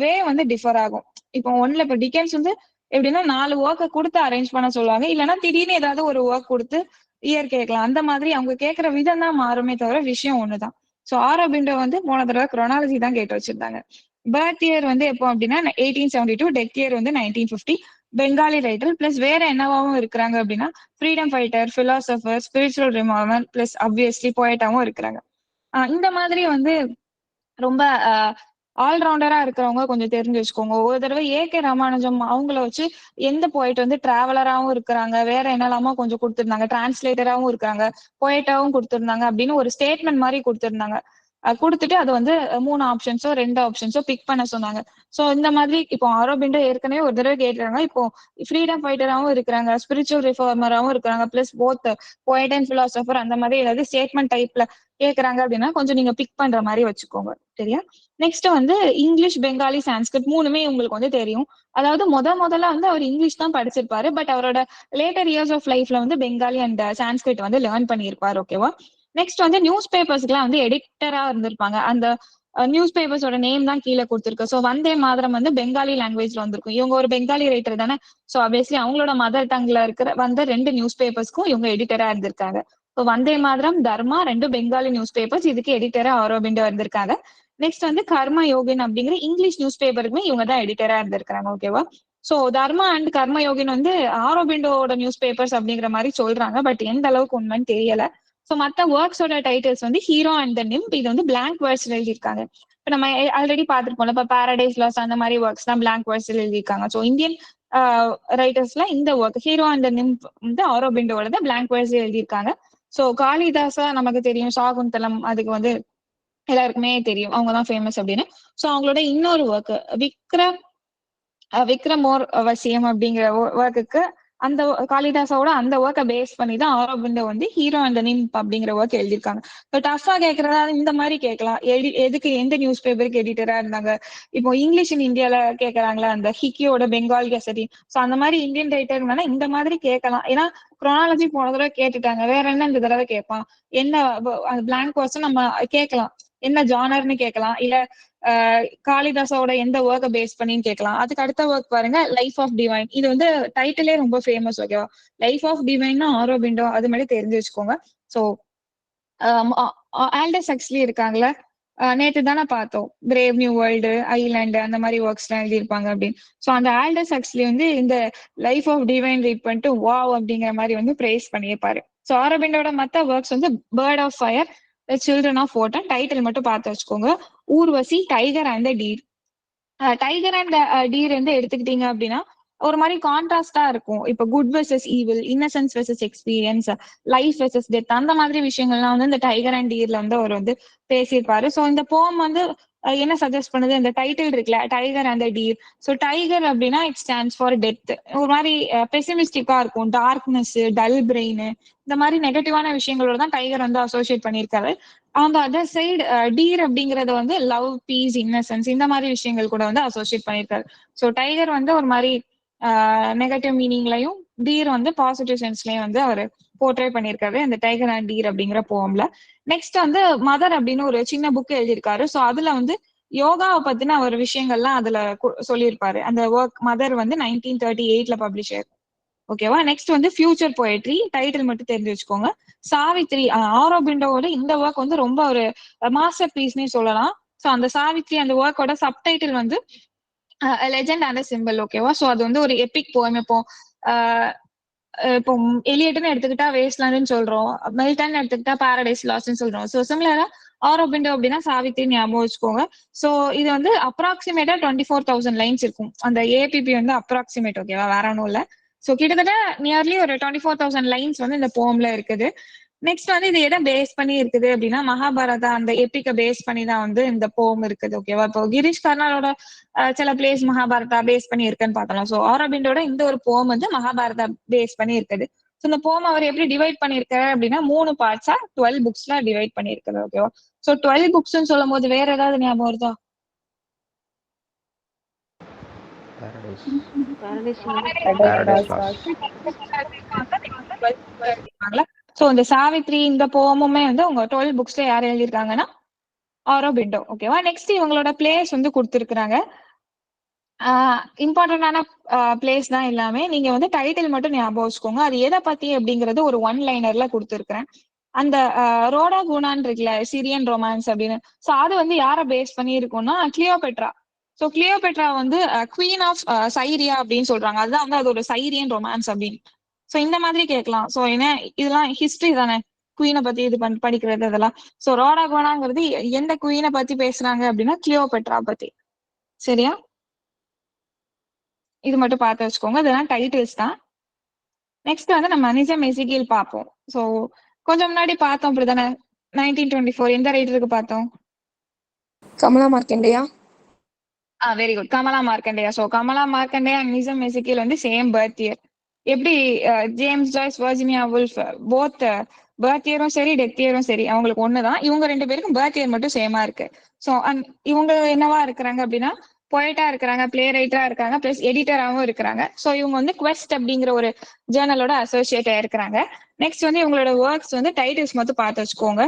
வே வந்து டிஃபர் ஆகும். இப்போ ஒன்ல இப்போ டிக்கன்ஸ் வந்து எப்படின்னா 4 ஒர்க்கை கொடுத்து அரேஞ்ச் பண்ண சொல்லுவாங்க. இல்லைன்னா திடீர்னு ஏதாவது ஒரு ஒர்க் கொடுத்து இயர் கேட்கலாம். அந்த மாதிரி அவங்க கேட்கிற விதம் தான் மாறுமே தவிர விஷயம் ஒண்ணுதான். ஸோ ஆரோபிண்டோ வந்து போன தடவை குரோனாலஜி தான் கேட்டு வச்சிருந்தாங்க. பர்த் இயர் வந்து எப்போ அப்படின்னா 1872, டெத் இயர் வந்து 1950. பெங்காலி ரைட்டர் பிளஸ் வேற என்னவாவும் இருக்கிறாங்க அப்படின்னா freedom fighter, philosopher, spiritual reformer plus obviously போயட்டாவும் இருக்கிறாங்க. இந்த மாதிரி வந்து ரொம்ப ஆல்ரவுண்டரா இருக்கிறவங்க கொஞ்சம் தெரிஞ்சு வச்சுக்கோங்க. ஒரு தடவை ஏ.கே. ராமானுஜம் அவங்கள வச்சு எந்த போயிட் வந்து டிராவலராகவும் இருக்கிறாங்க, வேற என்னெல்லாமோ கொஞ்சம் கொடுத்திருந்தாங்க, டிரான்ஸ்லேட்டராகவும் இருக்காங்க, போயிட்டாவும் கொடுத்திருந்தாங்க அப்படின்னு ஒரு ஸ்டேட்மெண்ட் மாதிரி கொடுத்திருந்தாங்க. கொடுத்துட்டு அது வந்து 3 ஆப்ஷன்ஸோ 2 ஆப்ஷன்ஸோ பிக் பண்ண சொன்னாங்க. சோ இந்த மாதிரி இப்போ ஆரோபிண்டோ ஏற்கனவே ஒரு தடவை கேட்டுறாங்க. இப்போ ஃப்ரீடம் ஃபைட்டராகவும் இருக்கிறாங்க, ஸ்பிரிச்சுவல் ரிஃபார்மராகவும் இருக்கிறாங்க, plus both poet and philosopher அந்த மாதிரி ஏதாவது ஸ்டேட்மெண்ட் டைப்ல கேக்குறாங்க அப்படின்னா கொஞ்சம் நீங்க பிக் பண்ற மாதிரி வச்சுக்கோங்க சரியா. நெக்ஸ்ட் வந்து இங்கிலீஷ், பெங்காலி, சான்ஸ்கிரிட் மூணுமே உங்களுக்கு வந்து தெரியும். அதாவது முதல்ல வந்து அவர் இங்கிலீஷ் தான் படிச்சிருப்பாரு. பட் அவரோட லேட்டர் இயர்ஸ் ஆஃப் லைஃப்ல வந்து பெங்காலி அண்ட் சான்ஸ்கிரிட் வந்து லேர்ன் பண்ணியிருப்பாரு ஓகேவா. நெக்ஸ்ட் வந்து நியூஸ் பேப்பர்ஸ்க்குலாம் வந்து எடிட்டரா இருந்திருப்பாங்க. அந்த நியூஸ் பேப்பர்ஸோட நேம் தான் கீழே கொடுத்துருக்கு. ஸோ வந்தே மாதிரம் வந்து பெங்காலி லாங்குவேஜ்ல வந்திருக்கும். இவங்க ஒரு பெங்காலி ரைட்டர் தானே. ஸோ ஆப்வியஸ்லி அவங்களோட மதர் டங்ல இருக்கிற வந்த 2 நியூஸ் பேப்பர்ஸ்க்கும் இவங்க எடிட்டரா இருந்திருக்காங்க. ஸோ வந்தே மாதிரம், தர்மா 2 பெங்காலி நியூஸ் பேப்பர்ஸ், இதுக்கு எடிட்டரா ஆரோபிண்டோ இருந்திருக்காங்க. நெக்ஸ்ட் வந்து கர்ம யோகின் அப்படிங்கிற இங்கிலீஷ் நியூஸ் பேப்பருக்குமே இவங்க தான் எடிட்டரா இருந்திருக்காங்க ஓகேவா. சோ தர்மா அண்ட் கர்ம யோகின் வந்து ஆரோபிண்டோட நியூஸ் பேப்பர்ஸ் அப்படிங்கிற மாதிரி சொல்றாங்க. பட் எந்த அளவுக்கு உண்மைன்னு தெரியல. சோ மத்த ஒர்க்ஸோட டைட்டில்ஸ் வந்து ஹீரோ அண்ட் த நிம்ப், இது வந்து பிளாங்க் வேர்ட்ஸ்ல எழுதியிருக்காங்க. இப்ப நம்ம ஆல்ரெடி பாத்துருப்போம்ல, இப்ப பாரடைஸ் லாஸ் அந்த மாதிரி ஒர்க்ஸ் தான் பிளாங்க் வேர்ட்ஸ்ல எழுதியிருக்காங்க. சோ இந்தியன் ரைட்டர்ஸ்ல இந்த ஒர்க் ஹீரோ அண்ட் த நிம்ப் வந்து ஆரோபிண்டோட பிளாங்க் வேர்ட்ஸ்ல எழுதியிருக்காங்க. சோ காளிதாசா நமக்கு தெரியும், சாகுந்தலம் அதுக்கு வந்து எல்லாருக்குமே தெரியும், அவங்கதான் ஃபேமஸ் அப்படின்னு. சோ அவங்களோட இன்னொரு ஒர்க் விக்ரமோர் வசியம் அப்படிங்கிற ஒர்க்குக்கு அந்த காளிதாஸோட அந்த ஒர்க்கை பேஸ் பண்ணி தான் ஆரோபிண்டோ வந்து ஹீரோ அண்ட் நிம்ப் அப்படிங்கிற ஒர்க் எழுதியிருக்காங்க. இப்போ டஃபா கேட்கறதா இந்த மாதிரி கேட்கலாம். எதுக்கு எந்த நியூஸ் பேப்பருக்கு எடிட்டரா இருந்தாங்க, இப்போ இங்கிலீஷ் இன் இந்தியால கேட்கறாங்களா அந்த ஹிக்கியோட பெங்கால் கெசரி. ஸோ அந்த மாதிரி இந்தியன் ரைட்டர் வேணா இந்த மாதிரி கேட்கலாம். ஏன்னா குரோனாலஜி போன தடவை கேட்டுட்டாங்க, வேற என்ன இந்த தடவை கேட்பான், என்ன பிளாங்க் வேர்ட்ஸ் நம்ம கேட்கலாம், என்ன ஜானர்னு கேட்கலாம், இல்ல காளிதாஸோட எந்த ஒர்க்கை பேஸ் பண்ணின்னு கேட்கலாம். அதுக்கு அடுத்த ஒர்க் பாருங்க, லைஃப் ஆஃப் டிவைன். இது வந்து டைட்டிலே ரொம்ப ஃபேமஸ், ஓகேவா? லைஃப் ஆஃப் டிவைன்னா ஆரோபிண்டோ, அது மாதிரி தெரிஞ்சு வச்சுக்கோங்க. ஸோ ஆல்டஸ் ஹக்ஸ்லி இருக்காங்களா, நேத்து தானே பார்த்தோம், பிரேவ் நியூ வேர்ல்டு, ஐலாண்டு, அந்த மாதிரி ஒர்க்ஸ் எல்லாம் எழுதியிருப்பாங்க அப்படின்னு. ஸோ அந்த ஆல்டஸ் ஹக்ஸ்லி வந்து இந்த லைஃப் ஆஃப் டிவைன் ரீட் பண்ணிட்டு வாவ் அப்படிங்கிற மாதிரி வந்து பிரைஸ் பண்ணியிருப்பாரு. ஸோ ஆரோபிண்டோட மற்ற ஒர்க்ஸ் வந்து bird of fire, children of water, title மட்டும் பார்த்து வச்சுக்கோங்க. Urvashi, tiger and the deer. Tiger and deer வந்து எடுத்துக்கிட்டீங்க அப்படின்னா ஒரு மாதிரி கான்ட்ராஸ்டா இருக்கும். இப்ப good versus evil, innocence versus experience, life versus death, அந்த மாதிரி விஷயங்கள்லாம் வந்து இந்த டைகர் அண்ட் டீர்ல வந்து அவர் வந்து பேசியிருப்பாரு. ஸோ இந்த போம் வந்து என்ன சஜஸ்ட் பண்ணுது, இந்த டைட்டில் இருக்குல்ல, tiger and deer. So tiger அப்படின்னா இட் ஸ்டாண்ட்ஸ் ஃபார் டெத். ஒரு மாதிரி பெசிமிஸ்டிக்கா இருக்கும், டார்க்னஸ், டல் பிரெயின், இந்த மாதிரி நெகட்டிவான விஷயங்களோட தான் டைகர் வந்து அசோசியேட் பண்ணியிருக்காரு. அந்த அதர் சைடு டீர் அப்படிங்கறது வந்து லவ், பீஸ், இன்னசென்ஸ், இந்த மாதிரி விஷயங்கள் கூட வந்து அசோசியேட் பண்ணியிருக்காரு. ஸோ டைகர் வந்து ஒரு மாதிரி நெகட்டிவ் மீனிங்லயும், டீர் வந்து பாசிட்டிவ் சென்ஸ்லயும் வந்து அவர் போர்ட்ரே பண்ணியிருக்காரு அந்த டைகர் அண்ட் டீர் அப்படிங்கிற போம்ல. நெக்ஸ்ட் வந்து மதர் அப்படின்னு ஒரு சின்ன புக் எழுதியிருக்காரு. ஸோ அதுல வந்து யோகாவை பத்தின ஒரு விஷயங்கள்லாம் அதுல சொல்லியிருப்பாரு. அந்த ஒர்க் மதர் வந்து 1938 பப்ளிஷ் ஆயிருக்கு, ஓகேவா? நெக்ஸ்ட் வந்து ஃபியூச்சர் போயட்ரி, டைட்டில் மட்டும் தெரிஞ்சு வச்சுக்கோங்க. சாவித்ரி, ஆரோபிண்டோட இந்த ஒர்க் வந்து ரொம்ப ஒரு மாஸ்டர் பீஸ்னே சொல்லலாம். ஸோ அந்த சாவித்ரி அந்த ஒர்க்கோட சப்டைட்டில் வந்து லெஜெண்ட் அண்ட் சிம்பிள், ஓகேவா? ஸோ அது வந்து ஒரு எபிக் போயம். இப்போ எலியட்னு எடுத்துக்கிட்டா வேஸ்ட்லாண்டுன்னு சொல்றோம், மெல்டன் எடுத்துக்கிட்டா பாரடைஸ் லாஸ்ட்னு சொல்றோம். ஸோ சிமிலரா ஆரோபிண்டோ அப்படின்னா சாவித்ரி ஞாபகம் வச்சுக்கோங்க. ஸோ இது வந்து அப்ராக்சிமேட்டா 24,000 லைன்ஸ் இருக்கும். அந்த ஏபிபி வந்து அப்ராக்சிமேட், ஓகேவா? வேற ஒன்றும் இல்லை. ஸோ கிட்டத்தட்ட நியர்லி ஒரு 24,000 லைன்ஸ் வந்து இந்த போம்ல இருக்குது. நெக்ஸ்ட் வந்து இது எதை பேஸ் பண்ணி இருக்குது அப்படின்னா மகாபாரதா அந்த எப்பிக்க பேஸ் பண்ணி தான் வந்து இந்த போம் இருக்குது, ஓகேவா? இப்போ கிரீஷ் கர்னாலோட சில பிளேஸ் மகாபாரதா பேஸ் பண்ணி இருக்குன்னு பார்த்தலாம். ஸோ ஆரோபிண்டோட இந்த ஒரு போம் வந்து மகாபாரதா பேஸ் பண்ணி இருக்குது. ஸோ இந்த போம் அவர் எப்படி டிவைட் பண்ணிருக்காரு அப்படின்னா 3 பார்ட்ஸா 12 புக்ஸ்ல டிவைட் பண்ணிருக்காரு, ஓகேவா? ஸோ 12 புக்ஸ்ன்னு சொல்லும் போது வேற ஏதாவது ஞாபகம் வருதா? சோ இந்த சாவித்ரி இந்த போமுமே வந்து உங்க 12 புக்ஸ்ல யார் எழுதியிருக்காங்கன்னா ஆரோபிண்டோ, ஓகேவா? நெக்ஸ்ட் இவங்களோட பிளேஸ் வந்து கொடுத்துருக்காங்க. இம்பார்ட்டன்டான பிளேஸ் தான் எல்லாமே. நீங்க வந்து டைட்டில் மட்டும் ஞாபகம் வச்சுக்கோங்க. அது எதை பத்தி அப்படிங்கறது ஒரு ஒன் லைனர்ல கொடுத்துருக்கேன். அந்த ரோடா குணான் இருக்குல்ல, சிரியன் ரொமான்ஸ் அப்படின்னு. சோ அது வந்து யார பேஸ் பண்ணி இருக்கும்னா கிளியோபெட்ரா. சோ கிளியோபெட்ரா வந்து குவீன் ஆஃப் சைரியா அப்படின்னு சொல்றாங்க. அதுதான் வந்து அது ஒரு சைரியன் ரொமான்ஸ் அப்படின்னு. சோ இந்த மாதிரி கேட்கலாம். சோ என்ன இதெல்லாம் ஹிஸ்டரி தானே, குவீனை பத்தி இது படிக்கிறது அதெல்லாம். சோ ரோடா குணாங்கிறது எந்த குவீனை பத்தி பேசுறாங்க அப்படின்னா கிளியோபெட்ரா பத்தி. சரியா? இது மட்டும் பார்த்து வச்சுக்கோங்க. இதெல்லாம் டைட்டில்ஸ் தான். நெக்ஸ்ட் வந்து நம்ம நிஜம் எசிகில் பார்ப்போம். சோ கொஞ்சம் முன்னாடி பார்த்தோம் அப்படிதானே, 1924 எந்த ரைட்டருக்கு பார்த்தோம்? Kamala Markandaya. Very good, Kamala Markandaya. So Kamala Markandaya and Nissim Ezekiel வந்து சேம் பர்த் இயர். எப்படி James Joyce, Virginia Woolf both birth இயரும் சரி டெத் இயரும் சரி அவங்களுக்கு ஒண்ணுதான். இவங்க 2 பேருக்கும் பர்த் இயர் மட்டும் சேமா இருக்கு. சோ இவங்க என்னவா இருக்கிறாங்க அப்படின்னா போய்ட்டா இருக்கிறாங்க, பிளே ரைட்டரா இருக்காங்க, பிளஸ் எடிட்டராகவும் இருக்கிறாங்க. ஸோ இவங்க வந்து குவெஸ்ட் அப்படிங்கிற ஒரு ஜேர்னலோட அசோசியேட் ஆயிருக்கிறாங்க. நெக்ஸ்ட் வந்து இவங்களோட ஒர்க்ஸ் வந்து டைட்டில்ஸ் மட்டும் பார்த்து வச்சுக்கோங்க.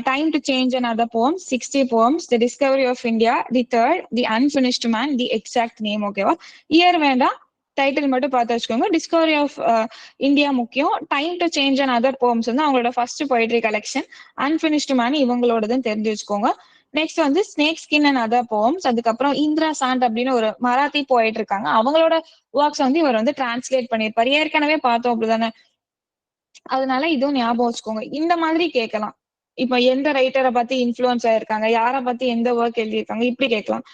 Time to change and other poems, 60 poems, the discovery of India, the third, the unfinished man, the exact name, ஓகேவா? இயர் வேண்டாம், டைட்டில் மட்டும் பார்த்து வச்சுக்கோங்க. டிஸ்கவரி ஆஃப் இந்தியா முக்கியம். Time to change and other poems வந்து அவங்களோட first poetry collection. Unfinished man இவங்களோடதுன்னு தெரிஞ்சு வச்சுக்கோங்க. நெக்ஸ்ட் வந்து snake skin and other poems. அதுக்கப்புறம் இந்திரா சாண்ட் அப்படின்னு ஒரு மராத்தி போயிட்டு இருக்காங்க, அவங்களோட ஒர்க்ஸ் வந்து இவர் வந்து டிரான்ஸ்லேட் பண்ணியிருப்பாரு. ஏற்கனவே பார்த்தோம் அப்படிதானே, அதனால இதுவும் ஞாபகம் வச்சுக்கோங்க. இந்த மாதிரி கேட்கலாம். இப்ப எந்த ரைட்டரை பத்தி இன்ஃபுளுன்ஸ் ஆயிருக்காங்க, யார பத்தி எந்த ஒர்க் எழுதியிருக்காங்க, இப்படி கேட்கலாம்.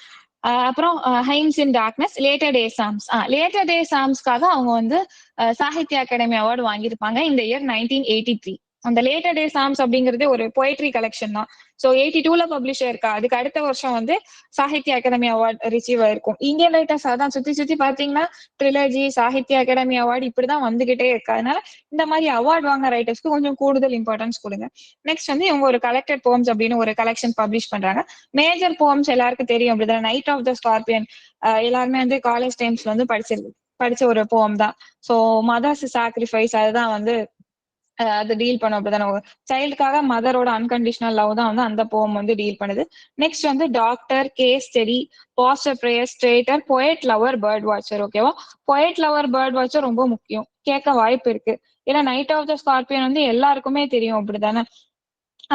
அப்புறம் hymns in darkness, later day psalms. Later day சாம்ஸ்க்காக அவங்க வந்து சாகித்ய அகாடமி அவார்டு வாங்கியிருப்பாங்க இந்த இயர் 1983. அந்த லேட்டர் டே சாம்ஸ் அப்படிங்கிறது ஒரு பொயட்ரி கலெக்ஷன் தான். ஸோ 82ல பப்ளிஷ் ஆயிருக்கா. அதுக்கு அடுத்த வருஷம் வந்து சாகித்ய அகாடமி அவார்டு ரிசீவ் ஆயிருக்கும். இந்தியன் ரைட்டர்ஸ் அதான் சுத்தி சுத்தி பாத்தீங்கன்னா ட்ரிலஜி, சாகித்ய அகாடமி அவார்டு இப்படிதான் வந்துகிட்டே இருக்கு. அதனால இந்த மாதிரி அவார்டு வாங்க ரைட்டர்ஸ்க்கு கொஞ்சம் கூடுதல் இம்பார்ட்டன்ஸ் கொடுங்க. நெக்ஸ்ட் வந்து இவங்க ஒரு கலெக்டட் போம்ஸ் அப்படின்னு ஒரு கலெக்ஷன் பப்ளிஷ் பண்றாங்க. மேஜர் போம்ஸ் எல்லாருக்கும் தெரியும் அப்படிதான், நைட் ஆஃப் த ஸ்கார்பியன். எல்லாருமே வந்து காலேஜ் டைம்ஸ்ல வந்து படிச்ச ஒரு போம் தான். ஸோ மதர்ஸ் சாக்ரிஃபைஸ், அதுதான் வந்து அது டீல் பண்ணும். அப்படிதானே சைல்டுக்காக மதரோட அன்கண்டிஷனல் லவ் தான் வந்து அந்த போம் வந்து டீல் பண்ணுது. நெக்ஸ்ட் வந்து doctor, case study, pastor prayer, ஸ்ட்ரேட்டர், பொயட் லவர், பேர்ட் வாட்சர். ஓகேவா? பொயட் லவர், பேர்ட் வாட்சர் ரொம்ப முக்கியம், கேட்க வாய்ப்பு இருக்கு. ஏன்னா நைட் ஆஃப் த ஸ்கார்பியன் வந்து எல்லாருக்குமே தெரியும், அப்படிதானே?